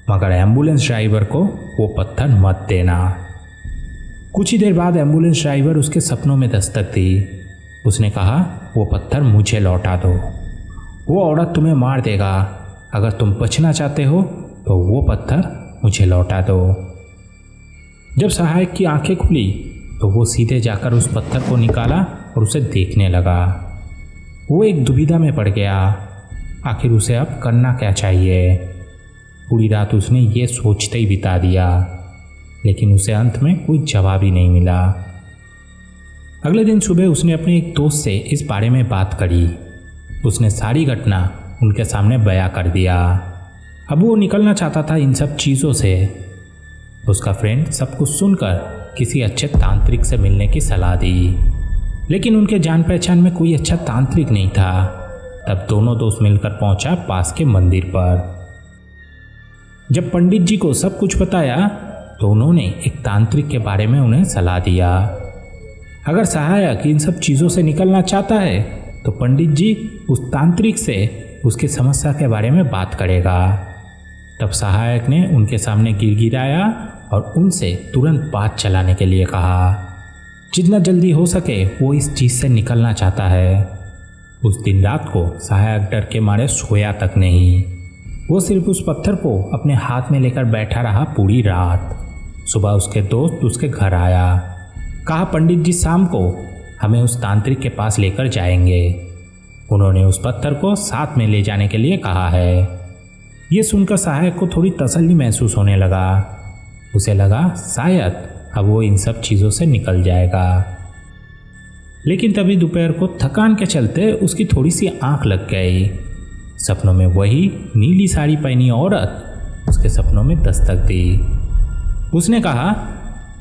मगर एम्बुलेंस ड्राइवर को वो पत्थर मत देना। कुछ ही देर बाद एम्बुलेंस ड्राइवर उसके सपनों में दस्तक दी। उसने कहा, वो पत्थर मुझे लौटा दो, वो औरत तुम्हें मार देगा। अगर तुम बचना चाहते हो तो वो पत्थर मुझे लौटा दो। जब सहायक की आंखें खुली तो वो सीधे जाकर उस पत्थर को निकाला और उसे देखने लगा। वो एक दुविधा में पड़ गया, आखिर उसे अब करना क्या चाहिए। पूरी रात उसने ये सोचते ही बिता दिया, लेकिन उसे अंत में कोई जवाब ही नहीं मिला। अगले दिन सुबह उसने अपने एक दोस्त से इस बारे में बात करी। उसने सारी घटना उनके सामने बयां कर दिया। अब वो निकलना चाहता था इन सब चीज़ों से। उसका फ्रेंड सब कुछ सुनकर किसी अच्छे तांत्रिक से मिलने की सलाह दी, लेकिन उनके जान पहचान में कोई अच्छा तांत्रिक नहीं था। तब दोनों दोस्त मिलकर पहुंचा पास के मंदिर पर। जब पंडित जी को सब कुछ बताया तो उन्होंने एक तांत्रिक के बारे में उन्हें सलाह दिया। अगर सहायक इन सब चीज़ों से निकलना चाहता है तो पंडित जी उस तांत्रिक से उसकी समस्या के बारे में बात करेगा। तब सहायक ने उनके सामने गिड़गिड़ाया और उनसे तुरंत बात चलाने के लिए कहा। जितना जल्दी हो सके वो इस चीज़ से निकलना चाहता है। उस दिन रात को सहायक डर के मारे सोया तक नहीं। वो सिर्फ उस पत्थर को अपने हाथ में लेकर बैठा रहा पूरी रात। सुबह उसके दोस्त उसके घर आया, कहा, पंडित जी शाम को हमें उस तांत्रिक के पास लेकर जाएंगे। उन्होंने उस पत्थर को साथ में ले जाने के लिए कहा है। ये सुनकर सहायक को थोड़ी तसल्ली महसूस होने लगा। उसे लगा शायद अब वो इन सब चीज़ों से निकल जाएगा। लेकिन तभी दोपहर को थकान के चलते उसकी थोड़ी सी आंख लग गई। सपनों में वही नीली साड़ी पहनी औरत उसके सपनों में दस्तक दी। उसने कहा,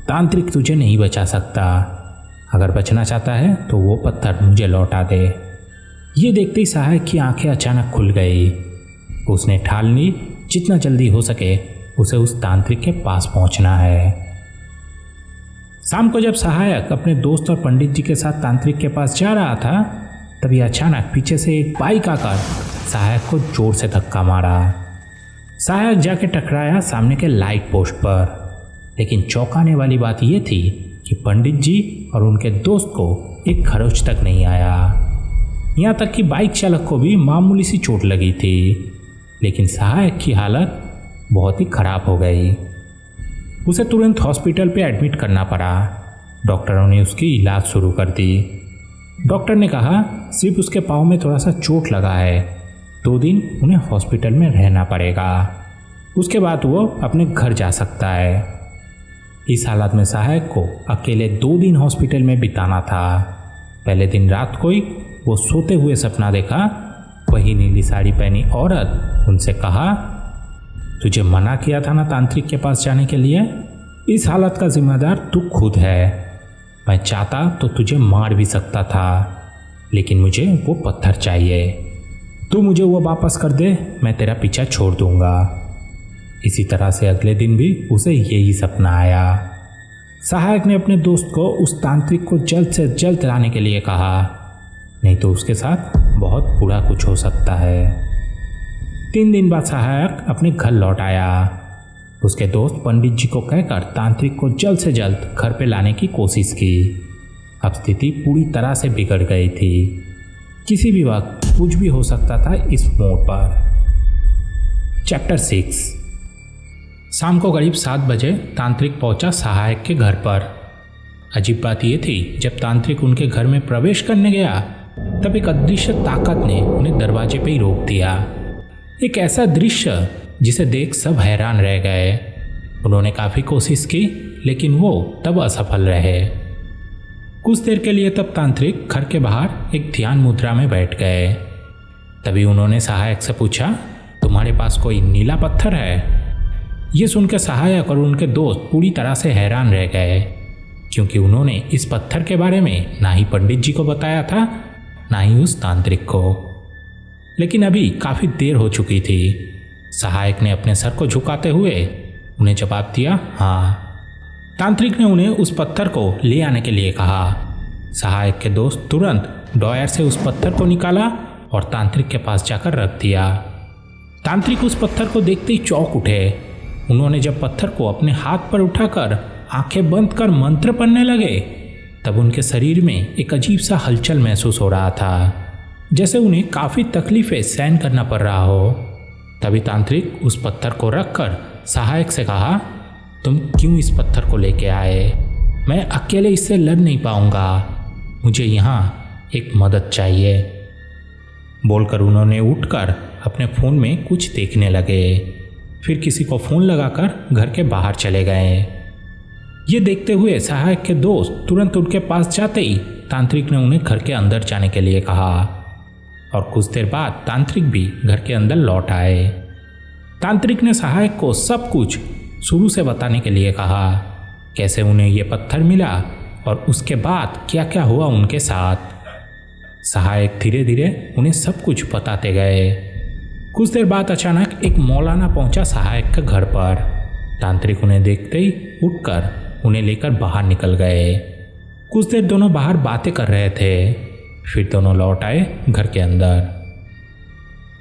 तांत्रिक तुझे नहीं बचा सकता। अगर बचना चाहता है तो वो पत्थर मुझे लौटा दे। ये देखते ही सहायक की आंखें अचानक खुल गई। उसने ठान ली जितना जल्दी हो सके उसे उस तांत्रिक के पास पहुंचना है। शाम को जब सहायक अपने दोस्त और पंडित जी के साथ तांत्रिक के पास जा रहा था, तभी अचानक पीछे से एक बाइक आकर सहायक को जोर से धक्का मारा। सहायक जाके टकराया सामने के लाइट पोस्ट पर। लेकिन चौंकाने वाली बात यह थी कि पंडित जी और उनके दोस्त को एक खरोच तक नहीं आया। यहाँ तक कि बाइक चालक को भी मामूली सी चोट लगी थी, लेकिन सहायक की हालत बहुत ही खराब हो गई। उसे तुरंत हॉस्पिटल पे एडमिट करना पड़ा। डॉक्टरों ने उसकी इलाज शुरू कर दी। डॉक्टर ने कहा सिर्फ उसके पाँव में थोड़ा सा चोट लगा है, 2 दिन उन्हें हॉस्पिटल में रहना पड़ेगा, उसके बाद वो अपने घर जा सकता है। इस हालत में सहायक को अकेले 2 दिन हॉस्पिटल में बिताना था। पहले दिन रात को ही वो सोते हुए सपना देखा। वही नीली साड़ी पहनी औरत उनसे कहा, तुझे मना किया था ना तांत्रिक के पास जाने के लिए, इस हालत का जिम्मेदार तू खुद है। मैं चाहता तो तुझे मार भी सकता था, लेकिन मुझे वो पत्थर चाहिए। तू मुझे वो वापस कर दे, मैं तेरा पीछा छोड़ दूंगा। इसी तरह से अगले दिन भी उसे यही सपना आया। सहायक ने अपने दोस्त को उस तांत्रिक को जल्द से जल्द लाने के लिए कहा, नहीं तो उसके साथ बहुत बुरा कुछ हो सकता है। 3 दिन बाद सहायक अपने घर लौट आया। उसके दोस्त पंडित जी को कहकर तांत्रिक को जल्द से जल्द घर पे लाने की कोशिश की। अब स्थिति पूरी तरह से बिगड़ गई थी। किसी भी वक्त कुछ भी हो सकता था इस मोड़ पर। चैप्टर 6। शाम को करीब 7 बजे तांत्रिक पहुंचा सहायक के घर पर। अजीब बात यह थी, जब तांत्रिक उनके घर में प्रवेश करने गया तब एक अदृश्य ताकत ने उन्हें दरवाजे पे ही रोक दिया। एक ऐसा दृश्य जिसे देख सब हैरान रह गए। उन्होंने काफ़ी कोशिश की, लेकिन वो तब असफल रहे। कुछ देर के लिए तब तांत्रिक घर के बाहर एक ध्यान मुद्रा में बैठ गए। तभी उन्होंने सहायक से पूछा, तुम्हारे पास कोई नीला पत्थर है? ये सुनकर सहायक और उनके दोस्त पूरी तरह से हैरान रह गए, क्योंकि उन्होंने इस पत्थर के बारे में ना ही पंडित जी को बताया था, ना ही उस तांत्रिक को। लेकिन अभी काफ़ी देर हो चुकी थी। सहायक ने अपने सर को झुकाते हुए उन्हें जवाब दिया, हाँ। तांत्रिक ने उन्हें उस पत्थर को ले आने के लिए कहा। सहायक के दोस्त तुरंत ड्रॉयर से उस पत्थर को निकाला और तांत्रिक के पास जाकर रख दिया। तांत्रिक उस पत्थर को देखते ही चौंक उठे। उन्होंने जब पत्थर को अपने हाथ पर उठाकर आंखें बंद कर मंत्र पढ़ने लगे, तब उनके शरीर में एक अजीब सा हलचल महसूस हो रहा था, जैसे उन्हें काफ़ी तकलीफें सहन करना पड़ रहा हो। तभी तांत्रिक उस पत्थर को रखकर सहायक से कहा, तुम क्यों इस पत्थर को लेके आए? मैं अकेले इससे लड़ नहीं पाऊंगा, मुझे यहाँ एक मदद चाहिए। बोलकर उन्होंने उठकर अपने फ़ोन में कुछ देखने लगे, फिर किसी को फ़ोन लगाकर घर के बाहर चले गए। ये देखते हुए सहायक के दोस्त तुरंत उनके पास जाते ही तांत्रिक ने उन्हें घर के अंदर जाने के लिए कहा और कुछ देर बाद तांत्रिक भी घर के अंदर लौट आए। तांत्रिक ने सहायक को सब कुछ शुरू से बताने के लिए कहा, कैसे उन्हें ये पत्थर मिला और उसके बाद क्या क्या हुआ उनके साथ। सहायक धीरे धीरे उन्हें सब कुछ बताते गए। कुछ देर बाद अचानक एक मौलाना पहुंचा सहायक के घर पर। तांत्रिक उन्हें देखते ही उठकर उन्हें लेकर बाहर निकल गए। कुछ देर दोनों बाहर बातें कर रहे थे, फिर दोनों लौट आए घर के अंदर।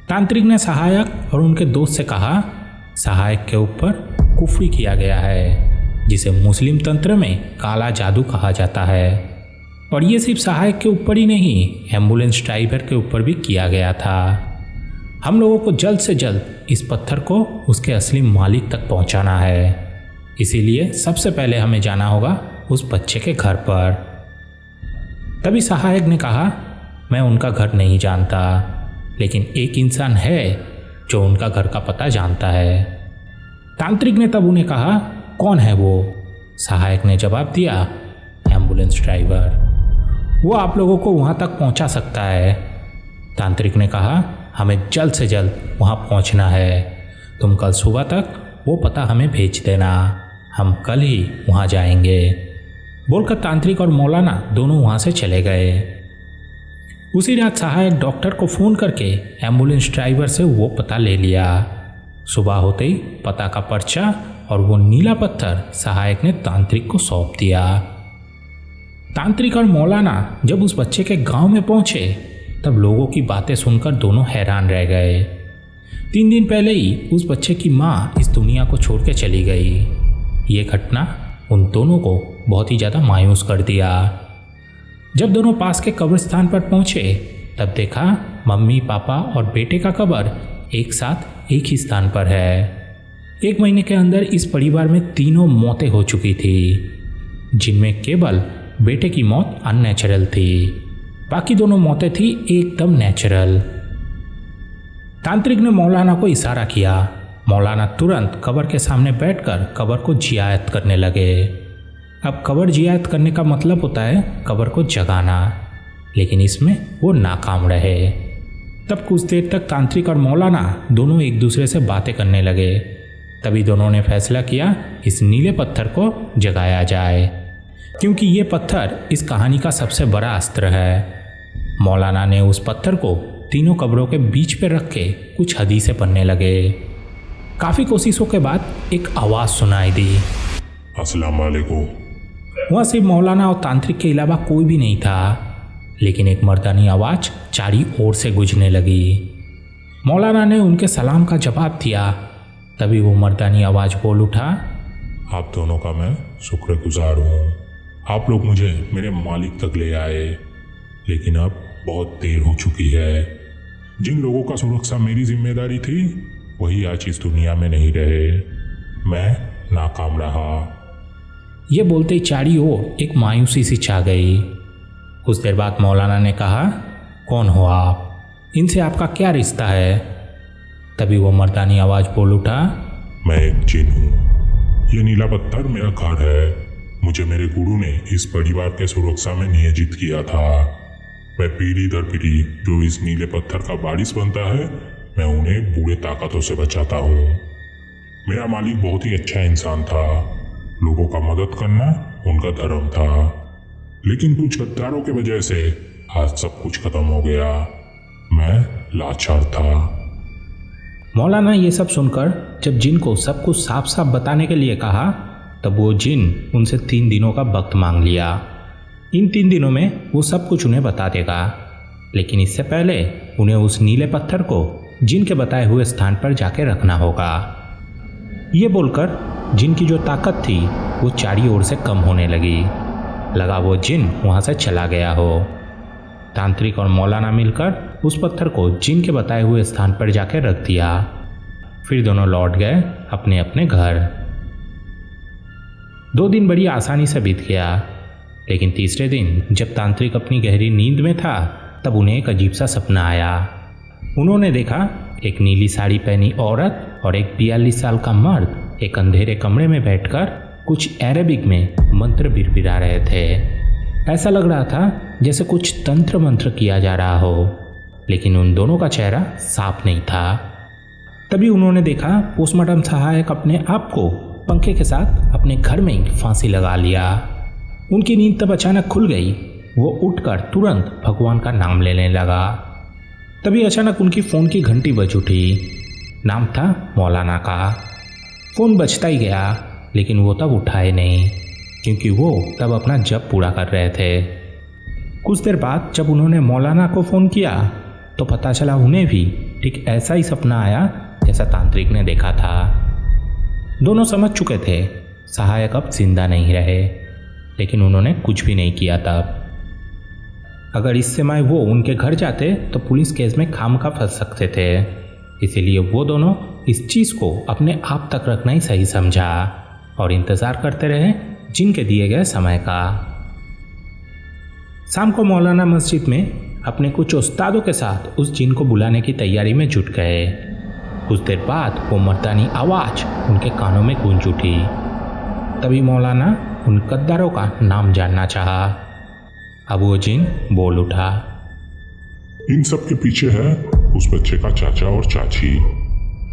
तांत्रिक ने सहायक और उनके दोस्त से कहा, सहायक के ऊपर कुफरी किया गया है, जिसे मुस्लिम तंत्र में काला जादू कहा जाता है, और ये सिर्फ सहायक के ऊपर ही नहीं, एम्बुलेंस ड्राइवर के ऊपर भी किया गया था। हम लोगों को जल्द से जल्द इस पत्थर को उसके असली मालिक तक पहुंचाना है, इसीलिए सबसे पहले हमें जाना होगा उस बच्चे के घर पर। तभी सहायक ने कहा, मैं उनका घर नहीं जानता, लेकिन एक इंसान है जो उनका घर का पता जानता है। तांत्रिक ने तब उन्हें कहा, कौन है वो? सहायक ने जवाब दिया, एम्बुलेंस ड्राइवर, वो आप लोगों को वहाँ तक पहुँचा सकता है। तांत्रिक ने कहा, हमें जल्द से जल्द वहाँ पहुँचना है, तुम कल सुबह तक वो पता हमें भेज देना, हम कल ही वहाँ जाएंगे। बोलकर तांत्रिक और मौलाना दोनों वहाँ से चले गए। उसी रात सहायक डॉक्टर को फ़ोन करके एम्बुलेंस ड्राइवर से वो पता ले लिया। सुबह होते ही पता का पर्चा और वो नीला पत्थर सहायक ने तांत्रिक को सौंप दिया। तांत्रिक और मौलाना जब उस बच्चे के गांव में पहुंचे, तब लोगों की बातें सुनकर दोनों हैरान रह गए। 3 दिन पहले ही उस बच्चे की माँ इस दुनिया को छोड़ के चली गई। ये घटना उन दोनों को बहुत ही ज़्यादा मायूस कर दिया। जब दोनों पास के कब्रिस्तान पर पहुंचे, तब देखा मम्मी पापा और बेटे का कब्र एक साथ एक ही स्थान पर है। 1 महीने के अंदर इस परिवार में तीनों मौतें हो चुकी थी, जिनमें केवल बेटे की मौत अननेचुरल थी, बाकी दोनों मौतें थी एकदम नेचुरल। तांत्रिक ने मौलाना को इशारा किया। मौलाना तुरंत कब्र के सामने बैठकर कब्र को जियारत करने लगे। अब कब्र जियारत करने का मतलब होता है कब्र को जगाना, लेकिन इसमें वो नाकाम रहे। तब कुछ देर तक तांत्रिक और मौलाना दोनों एक दूसरे से बातें करने लगे। तभी दोनों ने फैसला किया इस नीले पत्थर को जगाया जाए, क्योंकि ये पत्थर इस कहानी का सबसे बड़ा अस्त्र है। मौलाना ने उस पत्थर को तीनों कब्रों के बीच पे रख के कुछ हदीसें पढ़ने लगे। काफ़ी कोशिशों के बाद एक आवाज़ सुनाई दी। अस्सलाम वालेकुम। वहाँ सिर्फ मौलाना और तांत्रिक के अलावा कोई भी नहीं था, लेकिन एक मर्दानी आवाज़ चारों ओर से गूंजने लगी। मौलाना ने उनके सलाम का जवाब दिया। तभी वो मर्दानी आवाज़ बोल उठा, आप दोनों का मैं शुक्रगुजार हूँ। आप लोग मुझे मेरे मालिक तक ले आए, लेकिन अब बहुत देर हो चुकी है। जिन लोगों का सुरक्षा मेरी जिम्मेदारी थी, वही आज इस दुनिया में नहीं रहे। मैं नाकाम रहा। ये बोलते ही चारों ओर एक मायूसी सी छा गई। कुछ देर बाद मौलाना ने कहा, कौन हो आप? इनसे आपका क्या रिश्ता है? तभी वो मर्दानी आवाज़ बोल उठा, मैं एक जिन हूँ। ये नीला पत्थर मेरा घर है। मुझे मेरे गुरु ने इस परिवार के सुरक्षा में नियोजित किया था। मैं पीढ़ी दर पीढ़ी जो इस नीले पत्थर का वारिस बनता है, मैं उन्हें बुरे ताकतों से बचाता हूँ। मेरा मालिक बहुत ही अच्छा इंसान था। लोगों का मदद करना उनका धर्म था, लेकिन कुछ गद्दारों की वजह से आज सब कुछ खत्म हो गया। मैं लाचार था। मौलाना ये सब सुनकर जब जिन को सब कुछ साफ साफ बताने के लिए कहा, तब वो जिन उनसे 3 दिनों का वक्त मांग लिया। इन 3 दिनों में वो सब कुछ उन्हें बता देगा, लेकिन इससे पहले उन्हें उस नीले पत्थर को जिन के बताए हुए स्थान पर जाके रखना होगा। ये बोलकर जिन की जो ताकत थी वो चारों ओर से कम होने लगी। लगा वो जिन वहाँ से चला गया हो। तांत्रिक और मौलाना मिलकर उस पत्थर को जिन के बताए हुए स्थान पर जाकर रख दिया। फिर दोनों लौट गए अपने अपने घर। 2 दिन बड़ी आसानी से बीत गया, लेकिन तीसरे दिन जब तांत्रिक अपनी गहरी नींद में था तब उन्हें एक अजीब सा सपना आया। उन्होंने देखा एक नीली साड़ी पहनी औरत और एक 42 साल का मर्द एक अंधेरे कमरे में बैठकर कुछ अरेबिक में मंत्र बिरबिरा रहे थे। ऐसा लग रहा था जैसे कुछ तंत्र मंत्र किया जा रहा हो, लेकिन उन दोनों का चेहरा साफ नहीं था। तभी उन्होंने देखा पोस्टमार्टम सहायक अपने आप को पंखे के साथ अपने घर में ही फांसी लगा लिया। उनकी नींद तब अचानक खुल गई। वो उठकर तुरंत भगवान का नाम लेने लगा। तभी अचानक उनकी फ़ोन की घंटी बज उठी। नाम था मौलाना का। फ़ोन बजता ही गया, लेकिन वो तब उठाए नहीं, क्योंकि वो तब अपना जप पूरा कर रहे थे। कुछ देर बाद जब उन्होंने मौलाना को फ़ोन किया तो पता चला उन्हें भी ठीक ऐसा ही सपना आया जैसा तांत्रिक ने देखा था। दोनों समझ चुके थे सहायक अब जिंदा नहीं रहे, लेकिन उन्होंने कुछ भी नहीं किया तब। अगर इस समय वो उनके घर जाते तो पुलिस केस में खामखा फंस सकते थे, इसीलिए वो दोनों इस चीज़ को अपने आप तक रखना ही सही समझा और इंतज़ार करते रहे जिनके दिए गए समय का। शाम को मौलाना मस्जिद में अपने कुछ उस्तादों के साथ उस जिन को बुलाने की तैयारी में जुट गए। कुछ देर बाद वो मर्दानी आवाज़ उनके कानों में गूंज उठी। तभी मौलाना उन गद्दारों का नाम जानना चाहा। अब वो जिन बोल उठा, इन सब के पीछे है उस बच्चे का चाचा और चाची।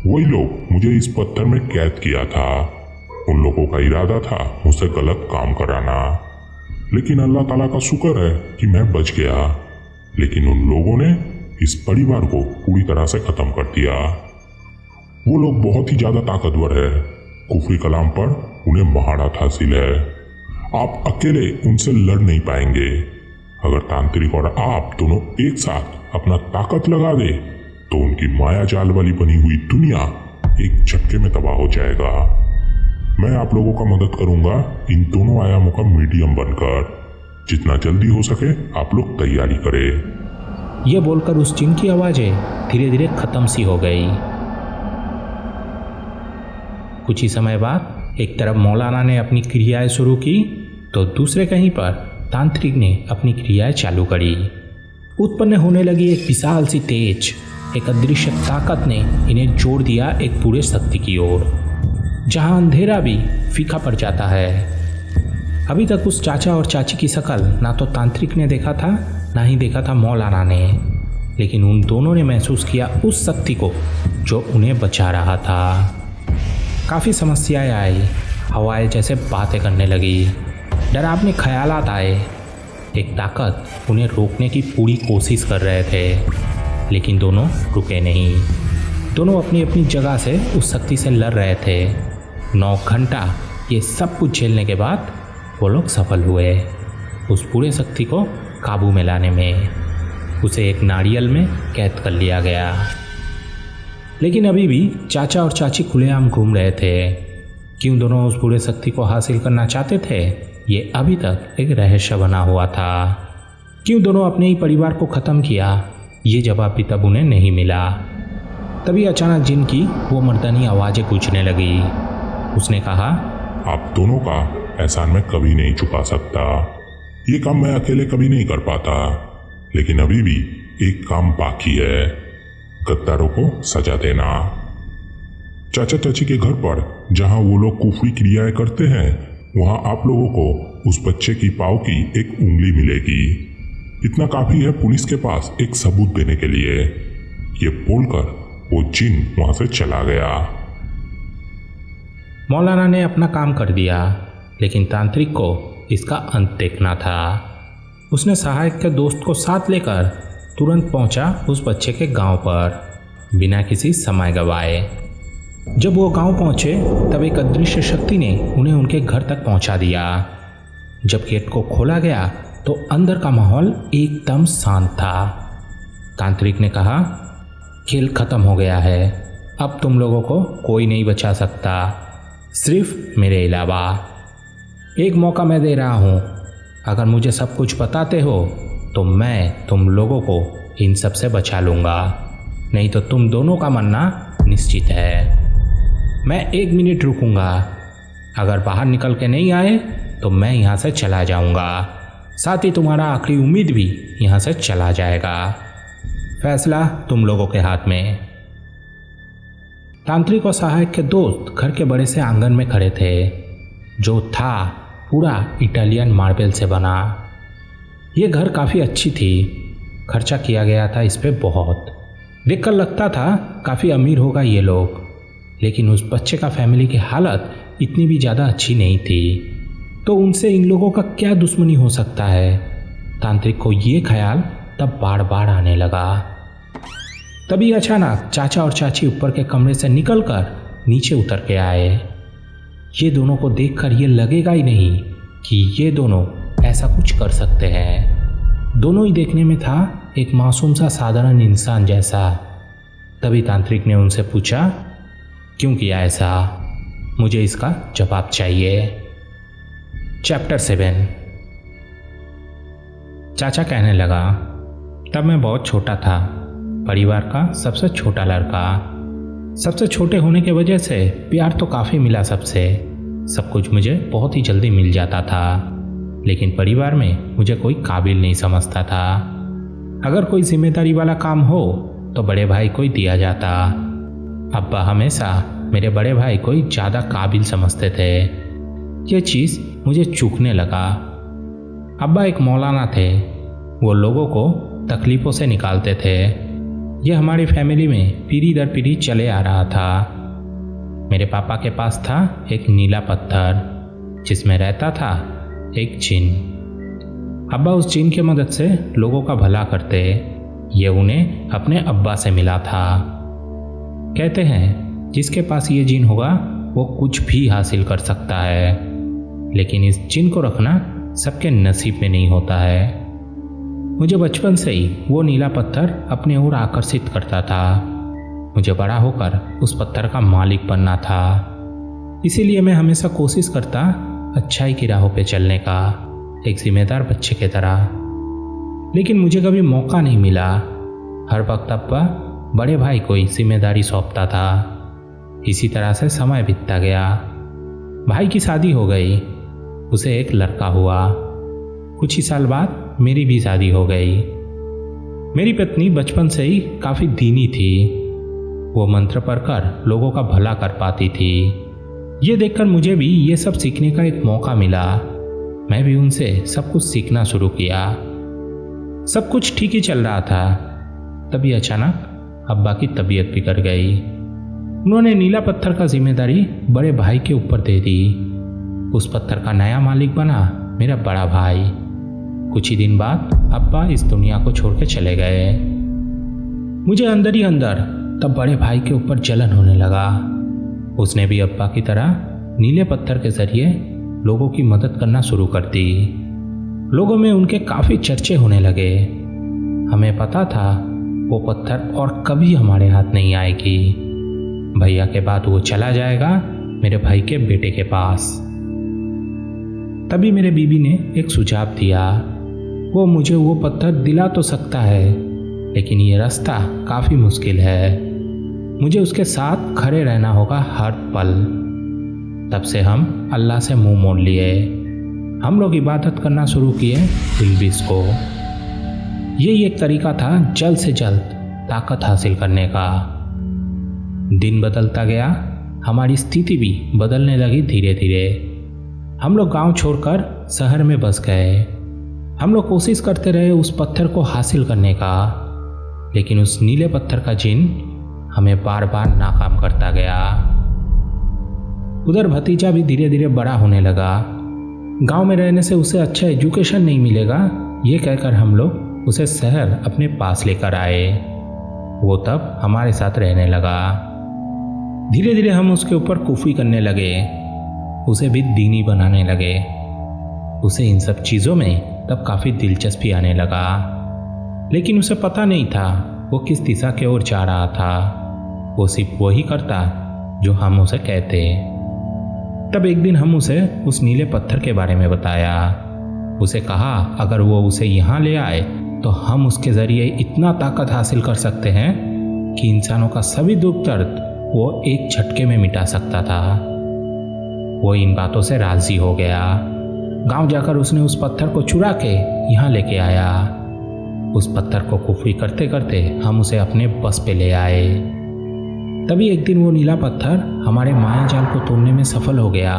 वही लोग मुझे इस पत्थर में कैद किया था। उन लोगों का इरादा था मुझसे गलत काम कराना, लेकिन अल्लाह ताला का शुक्र है कि मैं बच गया। लेकिन उन लोगों ने इस परिवार को पूरी तरह से खत्म कर दिया। वो लोग बहुत ही ज्यादा ताकतवर है। कुफरी कलाम पर उन्हें महारत हासिल है। आप अकेले उनसे लड़ नहीं पाएंगे। अगर तांत्रिक और आप दोनों एक साथ अपना ताकत लगा दे तो उनकी माया जाल वाली बनी हुई दुनिया एक झटके में तबाह हो जाएगा। मैं आप लोगों का मदद करूंगा इन दोनों आयामों का मीडियम बनकर। जितना जल्दी हो सके आप लोग तैयारी करें। ये बोलकर उस जिन की आवाज़ें धीरे धीरे खत्म सी हो गई। कुछ ही समय बाद एक तरफ मौलाना ने अपनी क्रियाएं शुरू की तो दूसरे कहीं पर तांत्रिक ने अपनी क्रियाएं चालू करी। उत्पन्न होने लगी एक विशाल सी तेज, एक अदृश्य ताकत ने इन्हें जोड़ दिया एक पूरे शक्ति की ओर, जहां अंधेरा भी फीका पड़ जाता है। अभी तक उस चाचा और चाची की शक्ल ना तो तांत्रिक ने देखा था ना ही देखा था मौलाना ने, लेकिन उन दोनों ने महसूस किया उस शक्ति को जो उन्हें बचा रहा था। काफ़ी समस्याएं आई। हवाएं जैसे बातें करने लगी, डरावने ख्यालात आए। एक ताकत उन्हें रोकने की पूरी कोशिश कर रहे थे, लेकिन दोनों रुके नहीं। दोनों अपनी अपनी जगह से उस शक्ति से लड़ रहे थे। 9 घंटा ये सब कुछ झेलने के बाद वो लोग सफल हुए उस पूरे शक्ति को काबू में लाने में। उसे एक नारियल में कैद कर लिया गया, लेकिन अभी भी चाचा और चाची खुलेआम घूम रहे थे। क्यों दोनों उस पूरे शक्ति को हासिल करना चाहते थे ये अभी तक एक रहस्य बना हुआ था। क्यों दोनों अपने ही परिवार को ख़त्म किया ये जवाब भी तब उन्हें नहीं मिला। तभी अचानक जिन की वो मर्दानी आवाज़ें गूंजने लगी। उसने कहा, आप दोनों का एहसान मैं कभी नहीं चुका सकता। ये काम मैं अकेले कभी नहीं कर पाता, लेकिन अभी भी एक काम बाकी है, गद्दारों को सजा देना। चाचा चाची के घर पर जहां वो लोग कुफरी क्रियाएं करते हैं वहां आप लोगों को उस बच्चे की पाँव की एक उंगली मिलेगी। इतना काफी है पुलिस के पास एक सबूत देने के लिए। ये बोलकर वो जिन वहां से चला गया। मौलाना ने अपना काम कर दिया, लेकिन तांत्रिक को इसका अंत देखना था। उसने सहायक के दोस्त को साथ लेकर तुरंत पहुंचा उस बच्चे के गांव पर, बिना किसी समय गवाए। जब वो गांव पहुंचे तब एक अदृश्य शक्ति ने उन्हें उनके घर तक पहुंचा दिया। जब गेट को खोला गया तो अंदर का माहौल एकदम शांत था। तांत्रिक ने कहा, खेल खत्म हो गया है, अब तुम लोगों को कोई नहीं बचा सकता, सिर्फ मेरे अलावा। एक मौका मैं दे रहा हूँ, अगर मुझे सब कुछ बताते हो तो मैं तुम लोगों को इन सब से बचा लूँगा, नहीं तो तुम दोनों का मरना निश्चित है। मैं 1 मिनट रुकूंगा, अगर बाहर निकल के नहीं आए तो मैं यहाँ से चला जाऊँगा, साथ ही तुम्हारा आखिरी उम्मीद भी यहाँ से चला जाएगा। फैसला तुम लोगों के हाथ में। तांत्रिक और सहायक के दोस्त घर के बड़े से आंगन में खड़े थे, जो था पूरा इटालियन मार्बल से बना। ये घर काफ़ी अच्छी थी, खर्चा किया गया था इस पे बहुत। देखकर लगता था काफ़ी अमीर होगा ये लोग, लेकिन उस बच्चे का फैमिली की हालत इतनी भी ज़्यादा अच्छी नहीं थी, तो उनसे इन लोगों का क्या दुश्मनी हो सकता है। तांत्रिक को ये ख्याल तब बार बार आने लगा। तभी अचानक चाचा और चाची ऊपर के कमरे से निकलकर नीचे उतर के आए। ये दोनों को देखकर ये लगेगा ही नहीं कि ये दोनों ऐसा कुछ कर सकते हैं। दोनों ही देखने में था एक मासूम सा साधारण इंसान जैसा। तभी तांत्रिक ने उनसे पूछा, क्यों किया ऐसा? मुझे इसका जवाब चाहिए। चैप्टर 7। चाचा कहने लगा, तब मैं बहुत छोटा था, परिवार का सबसे छोटा लड़का। सबसे छोटे होने की वजह से प्यार तो काफ़ी मिला सबसे, सब कुछ मुझे बहुत ही जल्दी मिल जाता था, लेकिन परिवार में मुझे कोई काबिल नहीं समझता था। अगर कोई जिम्मेदारी वाला काम हो तो बड़े भाई को ही दिया जाता। अब्बा हमेशा मेरे बड़े भाई को ही ज़्यादा काबिल समझते थे। ये चीज़ मुझे चूकने लगा। अब्बा एक मौलाना थे, वो लोगों को तकलीफ़ों से निकालते थे। ये हमारी फैमिली में पीढ़ी दर पीढ़ी चले आ रहा था। मेरे पापा के पास था एक नीला पत्थर, जिसमें रहता था एक जिन। अब्बा उस जिन की मदद से लोगों का भला करते। ये उन्हें अपने अब्बा से मिला था। कहते हैं जिसके पास ये जिन होगा वो कुछ भी हासिल कर सकता है, लेकिन इस जिन को रखना सबके नसीब में नहीं होता है। मुझे बचपन से ही वो नीला पत्थर अपने ओर आकर्षित करता था। मुझे बड़ा होकर उस पत्थर का मालिक बनना था, इसीलिए मैं हमेशा कोशिश करता अच्छाई की राहों पे चलने का, एक जिम्मेदार बच्चे की तरह। लेकिन मुझे कभी मौका नहीं मिला। हर वक्त अब्बा बड़े भाई को ही जिम्मेदारी सौंपता था। इसी तरह से समय बीतता गया। भाई की शादी हो गई, उसे एक लड़का हुआ। कुछ ही साल बाद मेरी भी शादी हो गई। मेरी पत्नी बचपन से ही काफ़ी दीनी थी। वो मंत्र पढ़कर लोगों का भला कर पाती थी। ये देखकर मुझे भी ये सब सीखने का एक मौका मिला। मैं भी उनसे सब कुछ सीखना शुरू किया। सब कुछ ठीक ही चल रहा था, तभी अचानक अब्बा की तबीयत बिगड़ गई। उन्होंने नीला पत्थर का जिम्मेदारी बड़े भाई के ऊपर दे दी। उस पत्थर का नया मालिक बना मेरा बड़ा भाई। कुछ ही दिन बाद अब्बा इस दुनिया को छोड़ के चले गए। मुझे अंदर ही अंदर तब बड़े भाई के ऊपर जलन होने लगा। उसने भी अब्बा की तरह नीले पत्थर के जरिए लोगों की मदद करना शुरू कर दी। लोगों में उनके काफ़ी चर्चे होने लगे। हमें पता था वो पत्थर और कभी हमारे हाथ नहीं आएगी। भैया के बाद वो चला जाएगा मेरे भाई के बेटे के पास। तभी मेरे बीबी ने एक सुझाव दिया। वो मुझे वो पत्थर दिला तो सकता है, लेकिन ये रास्ता काफ़ी मुश्किल है। मुझे उसके साथ खड़े रहना होगा हर पल। तब से हम अल्लाह से मुंह मोड़ लिए। हम लोग इबादत करना शुरू किए बिल्बिस को। यही एक तरीका था जल्द से जल्द ताकत हासिल करने का। दिन बदलता गया, हमारी स्थिति भी बदलने लगी धीरे धीरे। हम लोग गांव छोड़कर शहर में बस गए। हम लोग कोशिश करते रहे उस पत्थर को हासिल करने का, लेकिन उस नीले पत्थर का जिन हमें बार बार नाकाम करता गया। उधर भतीजा भी धीरे धीरे बड़ा होने लगा। गांव में रहने से उसे अच्छा एजुकेशन नहीं मिलेगा, ये कहकर हम लोग उसे शहर अपने पास लेकर आए। वो तब हमारे साथ रहने लगा। धीरे धीरे हम उसके ऊपर कुफी करने लगे, उसे भी दीनी बनाने लगे। उसे इन सब चीज़ों में तब काफ़ी दिलचस्पी आने लगा, लेकिन उसे पता नहीं था वो किस दिशा की ओर जा रहा था। वो सिर्फ वही करता जो हम उसे कहते। तब एक दिन हम उसे उस नीले पत्थर के बारे में बताया। उसे कहा अगर वो उसे यहाँ ले आए तो हम उसके ज़रिए इतना ताकत हासिल कर सकते हैं कि इंसानों का सभी दुख दर्द वो एक झटके में मिटा सकता था। वो इन बातों से राजी हो गया। गांव जाकर उसने उस पत्थर को चुरा के यहाँ लेके आया। उस पत्थर को कुफरी करते करते हम उसे अपने बस पे ले आए। तभी एक दिन वो नीला पत्थर हमारे माया जाल को तोड़ने में सफल हो गया।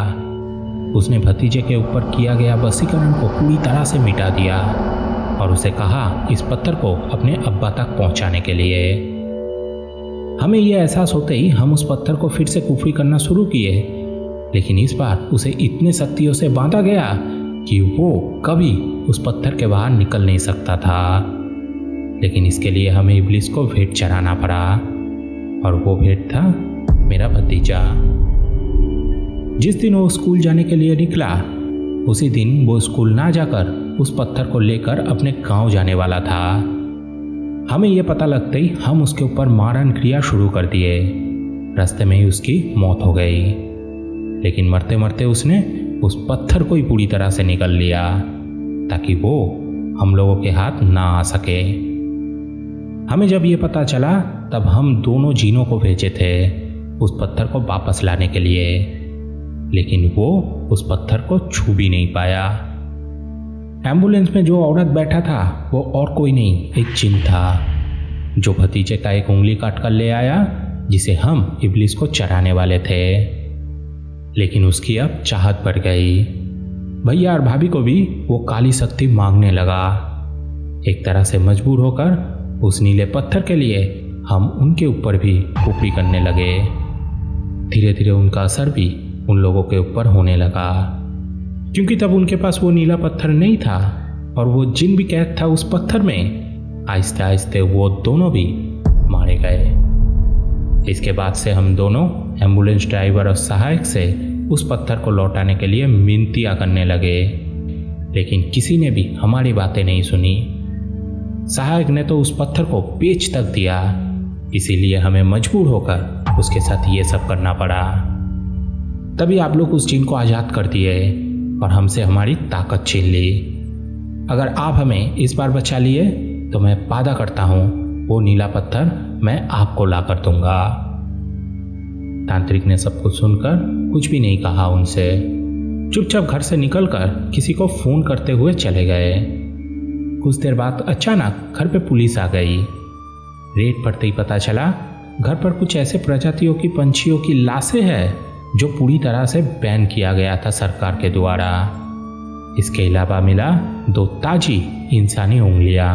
उसने भतीजे के ऊपर किया गया वशीकरण को पूरी तरह से मिटा दिया और उसे कहा इस पत्थर को अपने अब्बा तक पहुंचाने के लिए। हमें यह एहसास होते ही हम उस पत्थर को फिर से कुफरी करना शुरू किए, लेकिन इस बार उसे इतने शक्तियों से बांधा गया कि वो कभी उस पत्थर के बाहर निकल नहीं सकता था। लेकिन इसके लिए हमें इब्लिस को भेंट चढ़ाना पड़ा, और वो भेंट था मेरा भतीजा। जिस दिन वो स्कूल जाने के लिए निकला, उसी दिन वो स्कूल ना जाकर उस पत्थर को लेकर अपने गांव जाने वाला था। हमें यह पता लगते ही हम उसके ऊपर मारण क्रिया शुरू कर दिए। रास्ते में ही उसकी मौत हो गई, लेकिन मरते मरते उसने उस पत्थर को ही पूरी तरह से निगल लिया ताकि वो हम लोगों के हाथ ना आ सके। हमें जब ये पता चला तब हम दोनों जीनों को भेजे थे उस पत्थर को वापस लाने के लिए, लेकिन वो उस पत्थर को छू भी नहीं पाया। एम्बुलेंस में जो औरत बैठा था वो और कोई नहीं, एक जिन था जो भतीजे का एक उंगली काट कर ले आया, जिसे हम इब्लिस को चराने वाले थे। लेकिन उसकी अब चाहत बढ़ गई। भैया और भाभी को भी वो काली शक्ति मांगने लगा। एक तरह से मजबूर होकर उस नीले पत्थर के लिए हम उनके ऊपर भी कुफरी करने लगे। धीरे धीरे उनका असर भी उन लोगों के ऊपर होने लगा, क्योंकि तब उनके पास वो नीला पत्थर नहीं था और वो जिन भी कैद था उस पत्थर में। आहिस्ते आहिस्ते वो दोनों भी मारे गए। इसके बाद से हम दोनों एम्बुलेंस ड्राइवर और सहायक से उस पत्थर को लौटाने के लिए मिन्नतियाँ करने लगे, लेकिन किसी ने भी हमारी बातें नहीं सुनी। सहायक ने तो उस पत्थर को बेच तक दिया, इसीलिए हमें मजबूर होकर उसके साथ ये सब करना पड़ा। तभी आप लोग उस जिन को आज़ाद कर दिए और हमसे हमारी ताकत छीन ली। अगर आप हमें इस बार बचा लिए तो मैं वादा करता हूँ वो नीला पत्थर मैं आपको ला कर दूंगा। तांत्रिक ने सब कुछ सुनकर कुछ भी नहीं कहा उनसे। चुपचाप घर से निकलकर किसी को फ़ोन करते हुए चले गए। कुछ देर बाद अचानक घर पे पुलिस आ गई। रेड पड़ते ही पता चला घर पर कुछ ऐसे प्रजातियों की पंछियों की लाशें हैं जो पूरी तरह से बैन किया गया था सरकार के द्वारा। इसके अलावा मिला 2 ताजी इंसानी उंगलियां।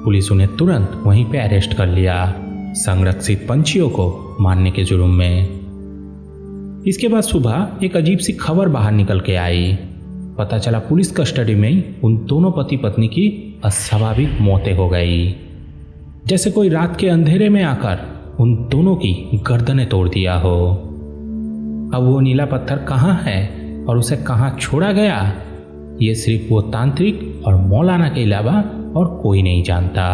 पुलिस उन्हें तुरंत वहीं पे अरेस्ट कर लिया, संरक्षित पंछियों को मारने के जुर्म में। इसके बाद सुबह एक अजीब सी खबर बाहर निकल के आई। पता चला पुलिस कस्टडी में ही उन दोनों पति पत्नी की अस्वाभाविक मौतें हो गई, जैसे कोई रात के अंधेरे में आकर उन दोनों की गर्दनें तोड़ दिया हो। अब वो नीला पत्थर कहाँ है और उसे कहाँ छोड़ा गया, ये सिर्फ वो तांत्रिक और मौलाना के अलावा और कोई नहीं जानता।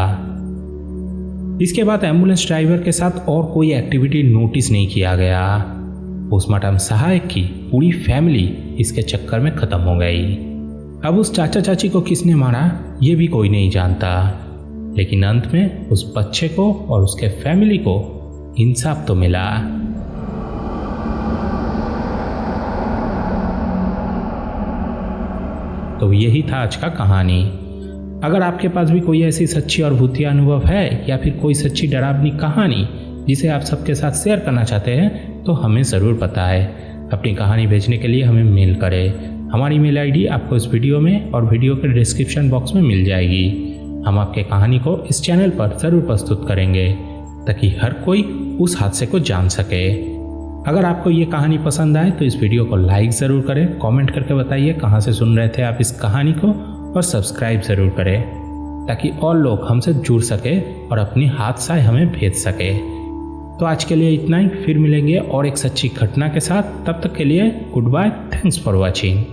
इसके बाद एम्बुलेंस ड्राइवर के साथ और कोई एक्टिविटी नोटिस नहीं किया गया। पोस्टमार्टम सहायक की पूरी फैमिली इसके चक्कर में खत्म हो गई। अब उस चाचा चाची को किसने मारा ये भी कोई नहीं जानता, लेकिन अंत में उस बच्चे को और उसके फैमिली को इंसाफ तो मिला। तो यही था आज का कहानी। अगर आपके पास भी कोई ऐसी सच्ची और भूतिया अनुभव है या फिर कोई सच्ची डरावनी कहानी जिसे आप सबके साथ शेयर करना चाहते हैं तो हमें ज़रूर बताएं। अपनी कहानी भेजने के लिए हमें मेल करें। हमारी मेल आईडी आपको इस वीडियो में और वीडियो के डिस्क्रिप्शन बॉक्स में मिल जाएगी। हम आपके कहानी को इस चैनल पर ज़रूर प्रस्तुत करेंगे ताकि हर कोई उस हादसे को जान सके। अगर आपको ये कहानी पसंद आए तो इस वीडियो को लाइक ज़रूर करें, कमेंट करके बताइए कहाँ से सुन रहे थे आप इस कहानी को, और सब्सक्राइब ज़रूर करें ताकि और लोग हमसे जुड़ सके और अपनी हादसाएं हमें भेज सके। तो आज के लिए इतना ही, फिर मिलेंगे और एक सच्ची घटना के साथ। तब तक के लिए good bye, thanks for watching.